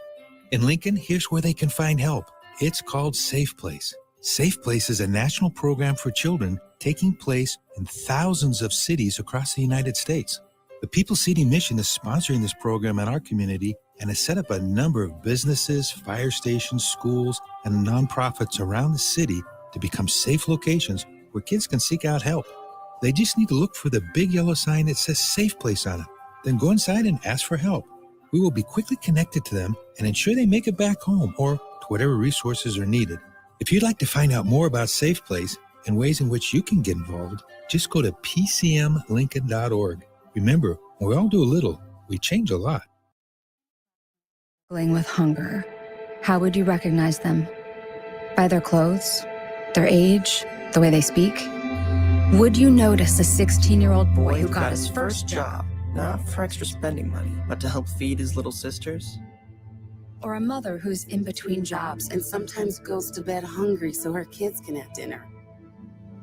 In Lincoln, here's where they can find help. It's called Safe Place. Safe Place is a national program for children taking place in thousands of cities across the United States. The People City Mission is sponsoring this program in our community and has set up a number of businesses, fire stations, schools, and nonprofits around the city to become safe locations where kids can seek out help. They just need to look for the big yellow sign that says Safe Place on it. Then go inside and ask for help. We will be quickly connected to them and ensure they make it back home or to whatever resources are needed. If you'd like to find out more about Safe Place and ways in which you can get involved, just go to pcmlincoln.org. Remember, when we all do a little, we change a lot. Struggling with hunger, how would you recognize them? By their clothes, their age, the way they speak? Would you notice a 16-year-old boy who got his first job, not for extra spending money, but to help feed his little sisters? or a mother who's in between jobs and sometimes goes to bed hungry so her kids can have dinner?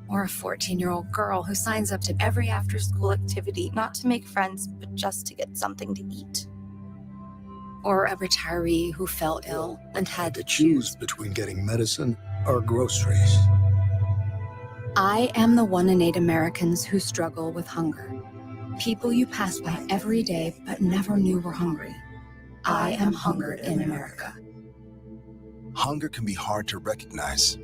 Or a 14-year-old girl who signs up to every after-school activity, not to make friends, but just to get something to eat? Or a retiree who fell ill and had to choose between getting medicine or groceries. I am the 1 in 8 Americans who struggle with hunger. People you pass by every day but never knew were hungry. I am hunger in America. Hunger can be hard to recognize.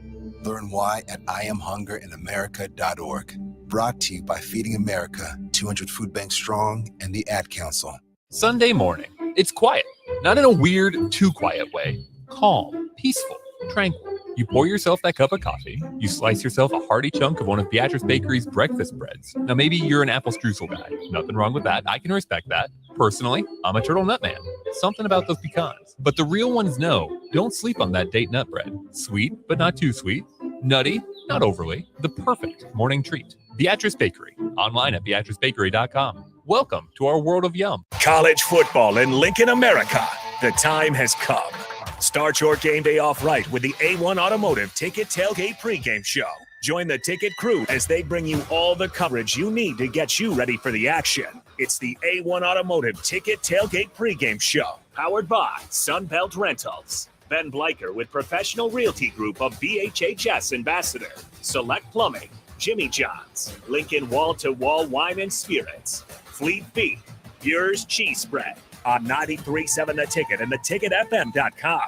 Learn why at IamHungerInAmerica.org. Brought to you by Feeding America, 200 Food Banks Strong, and the Ad Council. Sunday morning. It's quiet, not in a weird, too quiet way. Calm, peaceful, tranquil. You pour yourself that cup of coffee. You slice yourself a hearty chunk of one of Beatrice Bakery's breakfast breads. Now, maybe you're an apple streusel guy. Nothing wrong with that. I can respect that. Personally, I'm a turtle nut man. Something about those pecans. But the real ones know, don't sleep on that date nut bread. Sweet, but not too sweet. Nutty, not overly. The perfect morning treat. Beatrice Bakery. Online at beatricebakery.com. Welcome to our world of yum. College football in Lincoln, America. The time has come. Start your game day off right with the A1 Automotive Ticket Tailgate pregame show. Join the ticket crew as they bring you all the coverage you need to get you ready for the action. It's the A1 Automotive Ticket Tailgate pregame show, powered by Sunbelt Rentals. Ben Bleicher with Professional Realty Group of BHHS Ambassador, Select Plumbing, Jimmy John's, Lincoln Wall-to-Wall Wine and Spirits, Fleet Feet, Yours Cheese Spread on 93.7 The Ticket and theticketfm.com.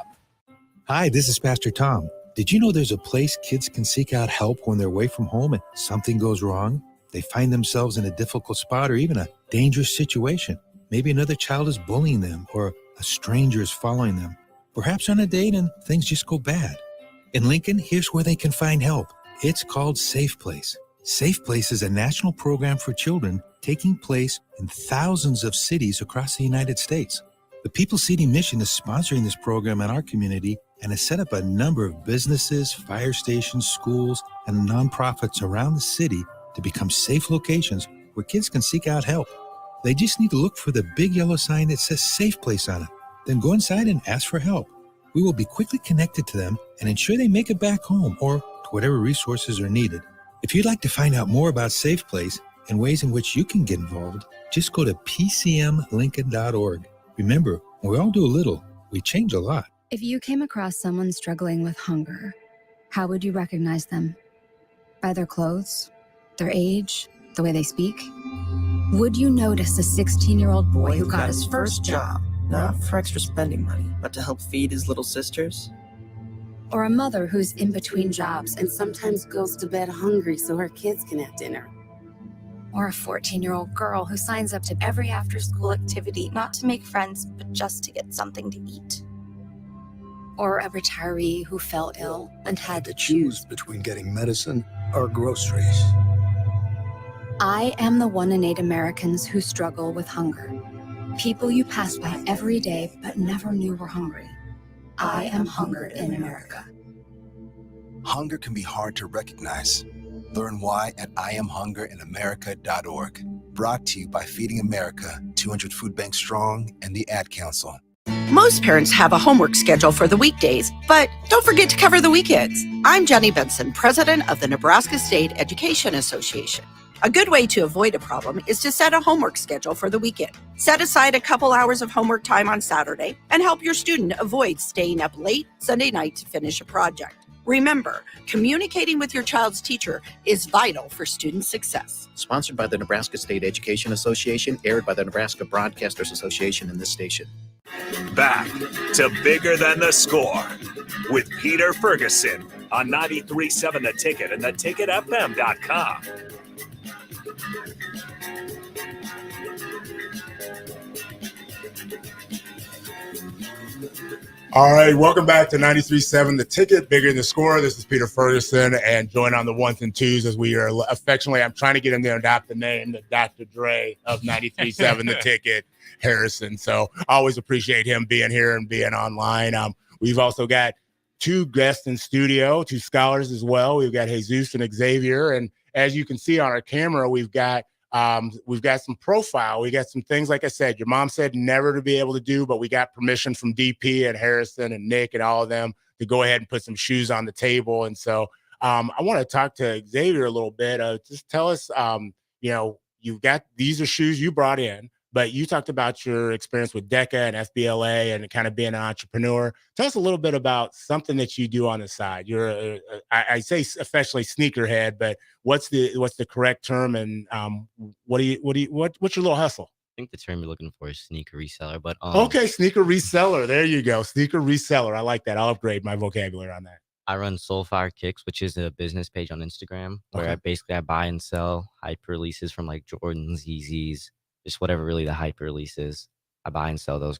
Hi, this is Pastor Tom. Did you know there's a place kids can seek out help when they're away from home and something goes wrong? They find themselves in a difficult spot or even a dangerous situation. Maybe another child is bullying them or a stranger is following them. Perhaps on a date and things just go bad. In Lincoln, here's where they can find help. It's called Safe Place. Safe Place is a national program for children taking place in thousands of cities across the United States. The People City Mission is sponsoring this program in our community and has set up a number of businesses, fire stations, schools, and nonprofits around the city to become safe locations where kids can seek out help. They just need to look for the big yellow sign that says Safe Place on it. Then go inside and ask for help. We will be quickly connected to them and ensure they make it back home or to whatever resources are needed. If you'd like to find out more about Safe Place and ways in which you can get involved, just go to pcmlincoln.org. Remember, when we all do a little, we change a lot. If you came across someone struggling with hunger, how would you recognize them? By their clothes, their age, the way they speak? Would you notice a 16-year-old boy who got his first job, not for extra spending money, but to help feed his little sisters? Or a mother who's in between jobs and sometimes goes to bed hungry so her kids can have dinner? Or a 14-year-old girl who signs up to every after-school activity, not to make friends, but just to get something to eat? or a retiree who fell ill and had to choose between getting medicine or groceries. I am the 1 in 8 Americans who struggle with hunger. People you pass by every day but never knew were hungry. I am hungered in America. Hunger can be hard to recognize. Learn why at IamHungerInAmerica.org. Brought to you by Feeding America, 200 Food Banks Strong, and the Ad Council. Most parents have a homework schedule for the weekdays, but don't forget to cover the weekends. I'm Jenny Benson, president of the Nebraska State Education Association. A good way to avoid a problem is to set a homework schedule for the weekend. Set aside a couple hours of homework time on Saturday and help your student avoid staying up late Sunday night to finish a project. Remember, communicating with your child's teacher is vital for student success. Sponsored by the Nebraska State Education Association, aired by the Nebraska Broadcasters Association and this station. Back to Bigger Than the Score with Peter Ferguson on 93.7 The Ticket and theticketfm.com. All right, welcome back to 93.7 The Ticket, Bigger Than the Score. This is Peter Ferguson, and join on the ones and twos as we are affectionately, I'm trying to get him to adopt the name, the Dr. Dre of 93.7 The Ticket, Harrison. So I always appreciate him being here and being online. We've also got two guests in studio, two scholars as well. We've got Jesus and Xavier, and as you can see on our camera, we've got some profile. We got some things, like I said, your mom said never to be able to do, but we got permission from DP and Harrison and Nick and all of them to go ahead and put some shoes on the table. And so I want to talk to Xavier a little bit. Just tell us, you've got, these are shoes you brought in, but you talked about your experience with DECA and FBLA and kind of being an entrepreneur. Tell us a little bit about something that you do on the side. You're, I say officially sneakerhead, but what's the correct term? And what's your little hustle? I think the term you're looking for is sneaker reseller, but okay, sneaker reseller. There you go, sneaker reseller. I like that. I'll upgrade my vocabulary on that. I run Soulfire Kicks, which is a business page on Instagram where I buy and sell hype releases from like Jordans, Yeezys, just whatever really the hype release is. I buy and sell those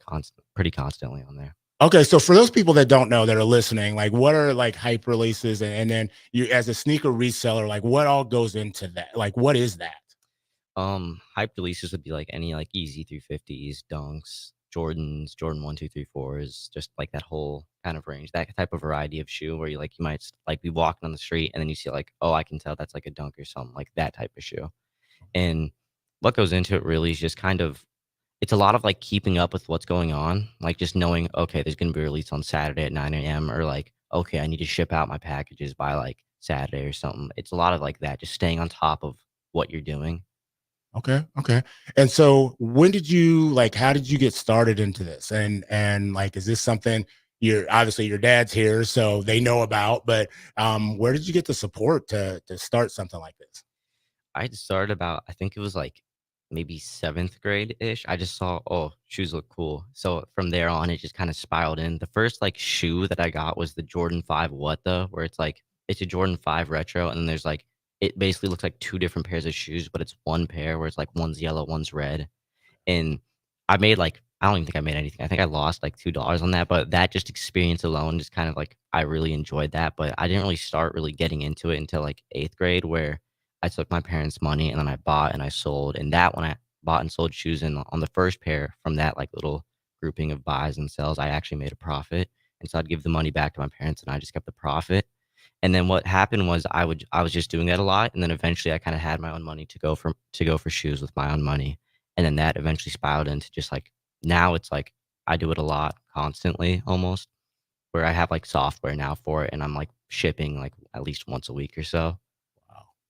pretty constantly on there. Okay, so for those people that don't know that are listening, like what are like hype releases, and then you as a sneaker reseller, like what all goes into that? Like what is that? Hype releases would be like any like Easy 350s, Dunks, Jordans, Jordan 1, 2, 3, 4s, just like that whole kind of range, that type of variety of shoe where you might like be walking on the street and then you see like, oh, I can tell that's like a Dunk or something, like that type of shoe. And what goes into it really is just kind of, it's a lot of like keeping up with what's going on, like just knowing, okay, there's going to be a release on Saturday at 9 a.m. or like, okay, I need to ship out my packages by like Saturday or something. It's a lot of like that, just staying on top of what you're doing. Okay. And so when did you how did you get started into this? And like, is this something obviously your dad's here, so they know about, but where did you get the support to start something like this? I started about, I think it was like maybe 7th grade ish. I just saw, oh, shoes look cool. So from there on, it just kind of spiraled in. The first like shoe that I got was the Jordan 5 where it's like, it's a Jordan 5 retro. And then there's like, it basically looks like two different pairs of shoes, but it's one pair where it's like one's yellow, one's red. And I made like, I don't even think I made anything. I think I lost like $2 on that, but that just experience alone just kind of like, I really enjoyed that. But I didn't really start really getting into it until like 8th grade, where I took my parents' money and then I bought and I sold. And that when I bought and sold shoes, and on the first pair from that like little grouping of buys and sells, I actually made a profit. And so I'd give the money back to my parents and I just kept the profit. And then what happened was I was just doing that a lot. And then eventually I kind of had my own money to go for shoes with my own money. And then that eventually spiraled into just like, now it's like I do it a lot constantly almost, where I have like software now for it. And I'm like shipping like at least once a week or so.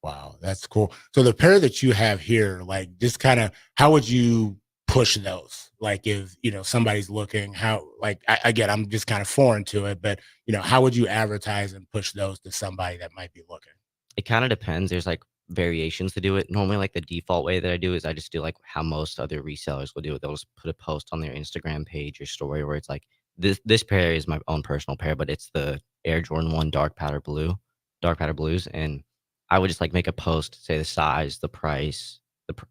Wow, that's cool. So the pair that you have here, like just kind of, how would you push those? Like if, somebody's looking, how, like, again, I'm just kind of foreign to it, but, how would you advertise and push those to somebody that might be looking? It kind of depends. There's like variations to do it. Normally, like the default way that I do is I just do like how most other resellers will do it. They'll just put a post on their Instagram page or story where it's like, this pair is my own personal pair, but it's the Air Jordan 1 dark powder blues. And I would just like make a post, say the size, the price,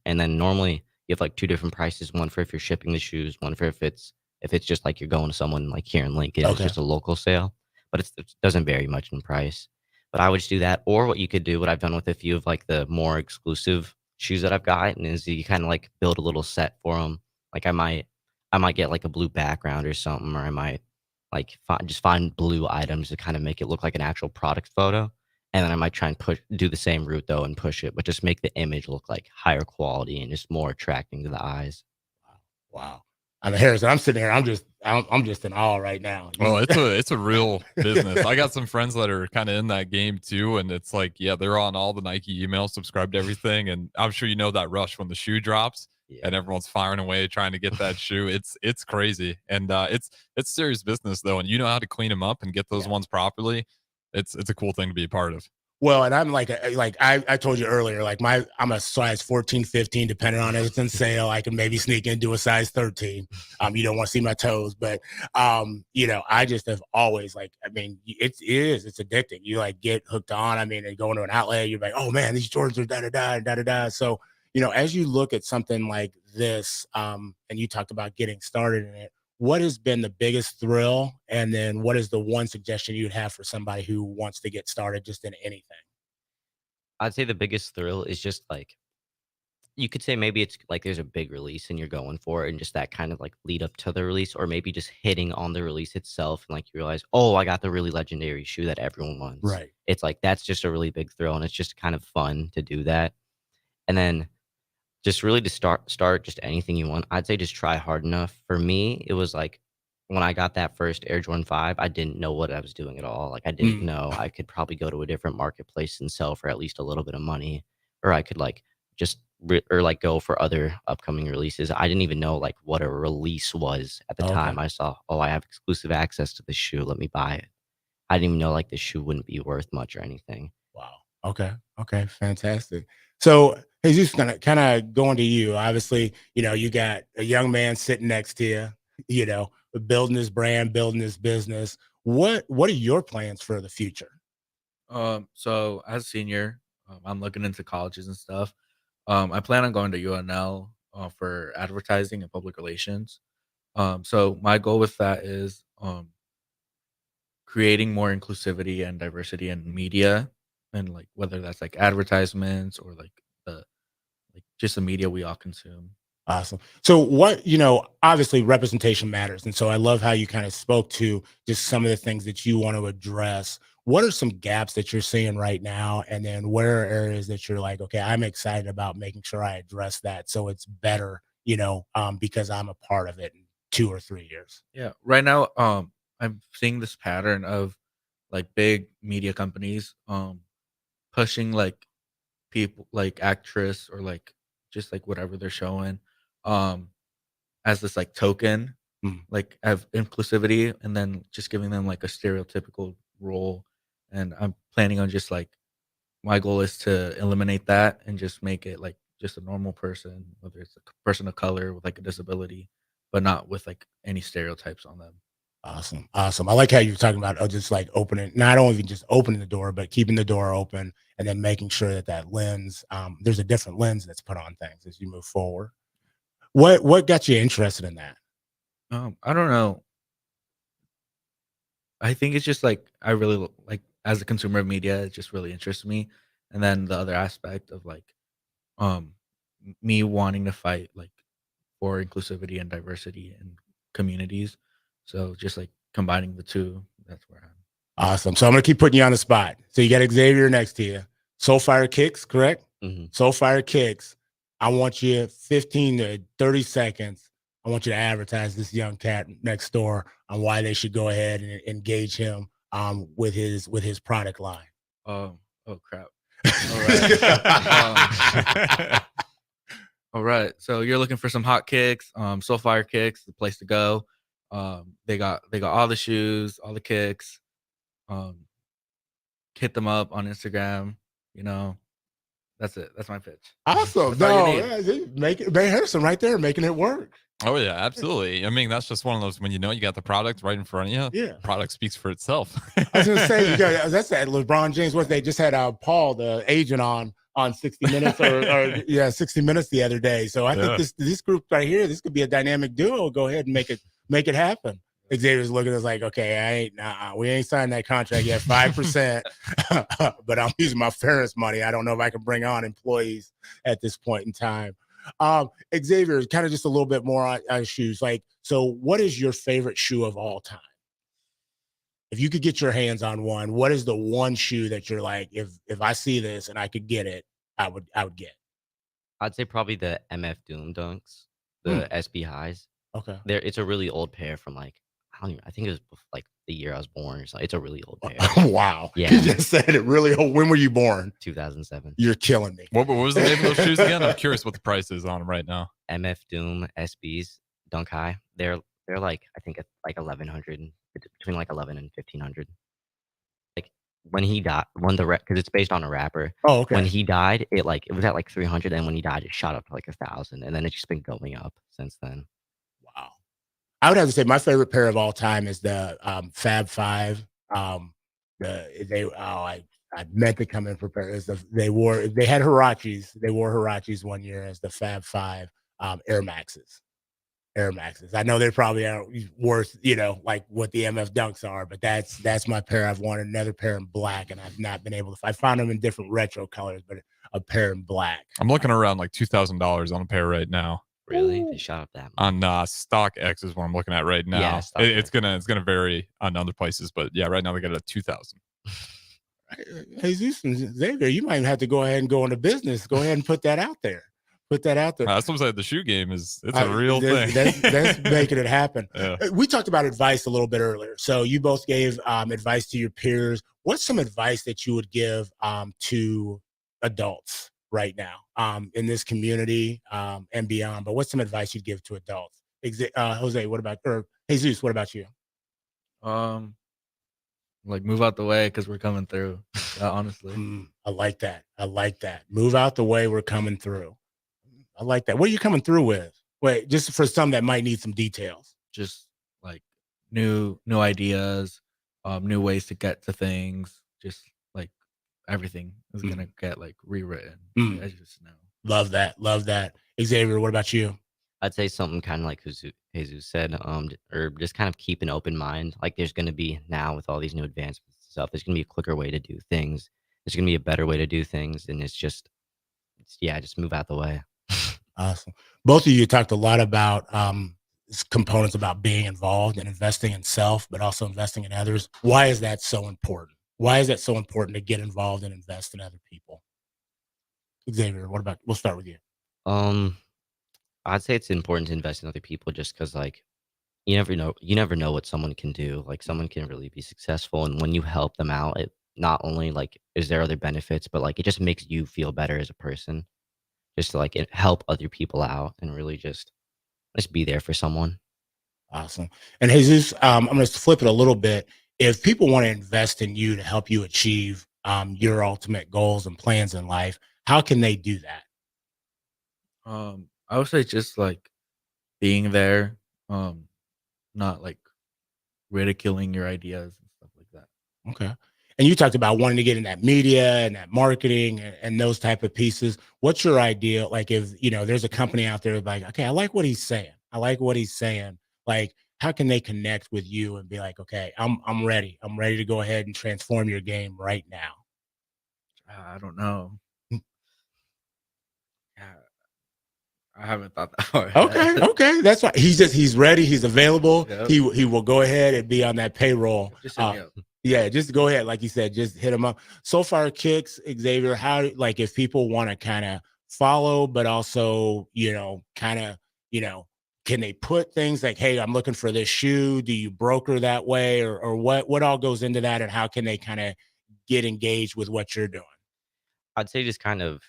and then normally you have like two different prices, one for if you're shipping the shoes, one for if it's If it's just like you're going to someone like here in Lincoln, it's Okay. just a local sale, but it doesn't vary much in price. But I would just do that. Or what you could do, what I've done with a few of like the more exclusive shoes that I've gotten, is you kind of like build a little set for them. Like I might get like a blue background or something, or I might like just find blue items to kind of make it look like an actual product photo. And then I might try and do the same route though and push it, but just make the image look like higher quality and just more attracting to the eyes. Wow. I mean, Harrison, I'm sitting here. I'm just in awe right now. Well, it's a real business. I got some friends that are kind of in that game too, and it's like, yeah, they're on all the Nike emails, subscribe to everything, and I'm sure you know that rush when the shoe drops and everyone's firing away trying to get that shoe. It's crazy, and it's serious business though, and you know how to clean them up and get those ones properly. It's a cool thing to be a part of. Well, and I'm like I told you earlier, like I'm a size 14, 15, depending on if it's in sale. I can maybe sneak into a size 13. You don't want to see my toes, but I just have always I mean, it's addicting. You like get hooked on. I mean, and going to an outlet, you're like, oh man, these Jordans are da. So, as you look at something like this, and you talked about getting started in it, what has been the biggest thrill? And then what is the one suggestion you'd have for somebody who wants to get started just in anything? I'd say the biggest thrill is just like, you could say maybe it's like there's a big release and you're going for it, and just that kind of like lead up to the release, or maybe just hitting on the release itself and like you realize, oh, I got the really legendary shoe that everyone wants. Right. It's like that's just a really big thrill, and it's just kind of fun to do that. And then just really to start just anything you want. I'd say just try hard enough. For me, it was like when I got that first Air Jordan 5, I didn't know what I was doing at all. Like I didn't know I could probably go to a different marketplace and sell for at least a little bit of money, or I could like just or like go for other upcoming releases. I didn't even know like what a release was at the time. I saw, oh, I have exclusive access to this shoe. Let me buy it. I didn't even know like the shoe wouldn't be worth much or anything. Wow. Okay. Fantastic. So Jesus, gonna kind of going to you. Obviously, you got a young man sitting next to you, building his brand, building his business. What are your plans for the future? So as a senior, I'm looking into colleges and stuff. I plan on going to UNL for advertising and public relations. So my goal with that is creating more inclusivity and diversity in media, and like whether that's like advertisements or like just the media we all consume. Awesome. So obviously representation matters. And so I love how you kind of spoke to just some of the things that you want to address. What are some gaps that you're seeing right now? And then where are areas that you're like, okay, I'm excited about making sure I address that so it's better, because I'm a part of it in 2 or 3 years. Yeah. Right now, I'm seeing this pattern of like big media companies pushing like people like actress or like just like whatever they're showing as this like token like of inclusivity, and then just giving them like a stereotypical role. And I'm planning on just like, my goal is to eliminate that and just make it like just a normal person, whether it's a person of color with like a disability, but not with like any stereotypes on them. Awesome. I like how you're talking about just like opening, not only just opening the door, but keeping the door open, and then making sure that lens, there's a different lens that's put on things as you move forward. What got you interested in that? I don't know. I think it's just like I really like, as a consumer of media, it just really interests me. And then the other aspect of like me wanting to fight like for inclusivity and diversity in communities. So just like combining the two, that's where I'm. Awesome. So I'm gonna keep putting you on the spot. So you got Xavier next to you. Soulfire Kicks, correct? Soulfire Kicks. I want you 15 to 30 seconds. I want you to advertise this young cat next door on why they should go ahead and engage him with his product line. Oh crap. All right. All right. So you're looking for some hot kicks. Soulfire Kicks, the place to go. They got all the shoes, all the kicks. Hit them up on Instagram. That's it. That's my pitch. Awesome. Make it, man, Harrison right there, making it work. Oh yeah, absolutely. I mean, that's just one of those when you got the product right in front of you. Yeah, product speaks for itself. I was gonna say that's that LeBron James. What they just had Paul, the agent, on 60 Minutes or 60 Minutes the other day. So I think this group right here, this could be a dynamic duo. Go ahead and make it Make it happen. Xavier's looking at us like, okay, we ain't signed that contract yet, 5%, but I'm using my fairness money. I don't know if I can bring on employees at this point in time. Xavier, kind of just a little bit more on shoes. Like, so what is your favorite shoe of all time? If you could get your hands on one, what is the one shoe that you're like, if I see this and I could get it, I would get? I'd say probably the MF Doom Dunks, the SB Highs. Okay. It's a really old pair from like, I think it was like the year I was born or something. It's a really old pair. Wow. Yeah. You just said it really old. When were you born? 2007. You're killing me. What was the name of those shoes again? I'm curious what the price is on them right now. MF Doom SBs Dunk High. They're like, I think it's like 1100, between like 11 and 1500. Like when he died, because it's based on a rapper. Oh, okay. When he died, it was at like 300, and when he died, it shot up to like 1,000, and then it's just been going up since then. Wow. I would have to say my favorite pair of all time is the Fab Five. I meant to come in prepared. They had Hirachis. They wore Hirachis one year as the Fab Five Air Maxes. I know they probably aren't worth, like what the MF Dunks are, but that's my pair. I've wanted another pair in black, and I've not been able to. I found them in different retro colors, but a pair in black. I'm looking around like $2,000 on a pair right now. Really? They shot up that much. On StockX is what I'm looking at right now. Yeah, it's gonna vary on other places, but yeah, right now they got it at 2,000. Jesus and Xavier, you might have to go ahead and go into business. Go ahead and put that out there. That's what I'm saying. The shoe game it's a real thing. That's making it happen. Yeah. We talked about advice a little bit earlier. So you both gave advice to your peers. What's some advice that you would give to adults right now in this community and beyond? But what's some advice you'd give to adults? Jose, Jesus, what about you? Like move out the way because we're coming through. Honestly, I like that. Move out the way. We're coming through. I like that. What are you coming through with? Wait, just for some that might need some details. Just like new ideas, new ways to get to things. Just like everything is gonna get like rewritten. I just know. Love that. Xavier, what about you? I'd say something kind of like Jesus said, or just kind of keep an open mind. Like there's going to be now with all these new advancements and stuff, there's going to be a quicker way to do things. There's going to be a better way to do things. And just move out the way. Awesome. Both of you talked a lot about components about being involved and investing in self, but also investing in others. Why is that so important? Why is that so important to get involved and invest in other people? Xavier, we'll start with you. I'd say it's important to invest in other people just because like you never know what someone can do. Like someone can really be successful, and when you help them out, it not only like is there other benefits, but like it just makes you feel better as a person. Just to like help other people out and really just be there for someone. Awesome. And Jesus, I'm going to flip it a little bit. If people want to invest in you to help you achieve your ultimate goals and plans in life, how can they do that? I would say just like being there, not like ridiculing your ideas and stuff like that. Okay. And you talked about wanting to get in that media and that marketing and those type of pieces. What's your idea? Like if, there's a company out there like, okay, I like what he's saying. Like, how can they connect with you and be like, okay, I'm ready. I'm ready to go ahead and transform your game right now. I don't know. I haven't thought that far. Okay. That's why he's ready. He's available. Yep. He will go ahead and be on that payroll. Just hit me up. Yeah, just go ahead. Like you said, just hit him up. So far, Kicks, Xavier, if people want to kind of follow, but also, can they put things like, hey, I'm looking for this shoe. Do you broker that way or what all goes into that? And how can they kind of get engaged with what you're doing? I'd say just kind of,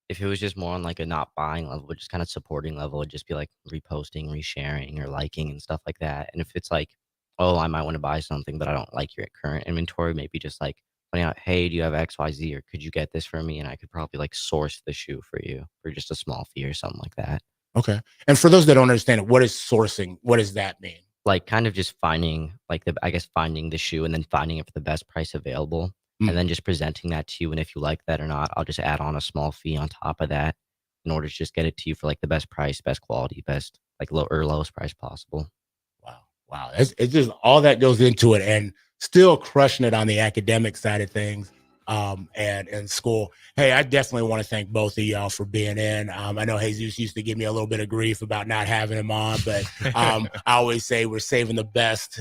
if it was just more on like a not buying level, but just kind of supporting level, it'd just be like reposting, resharing or liking and stuff like that. And if it's like, oh, I might want to buy something, but I don't like your current inventory, maybe just like finding out, hey, do you have XYZ or could you get this for me? And I could probably like source the shoe for you for just a small fee or something like that. Okay. And for those that don't understand it, what is sourcing? What does that mean? Like kind of just finding finding the shoe and then finding it for the best price available and then just presenting that to you. And if you like that or not, I'll just add on a small fee on top of that in order to just get it to you for like the best price, best quality, best like lowest price possible. Wow. It's just all that goes into it, and still crushing it on the academic side of things, and in school. Hey, I definitely want to thank both of y'all for being in. I know Jesus used to give me a little bit of grief about not having him on, but I always say we're saving the best,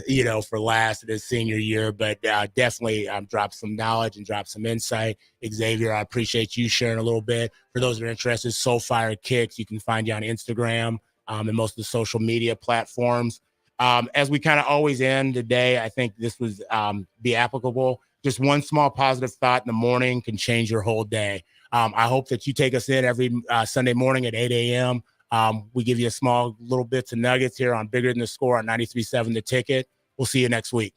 for last of his senior year. But definitely drop some knowledge and drop some insight. Xavier, I appreciate you sharing a little bit. For those that are interested, Soulfire Kicks, you can find you on Instagram and most of the social media platforms. As we kind of always end the day, I think this was be applicable. Just one small positive thought in the morning can change your whole day. I hope that you take us in every Sunday morning at 8 a.m. We give you a small little bits of nuggets here on Bigger Than the Score on 93.7 The Ticket. We'll see you next week.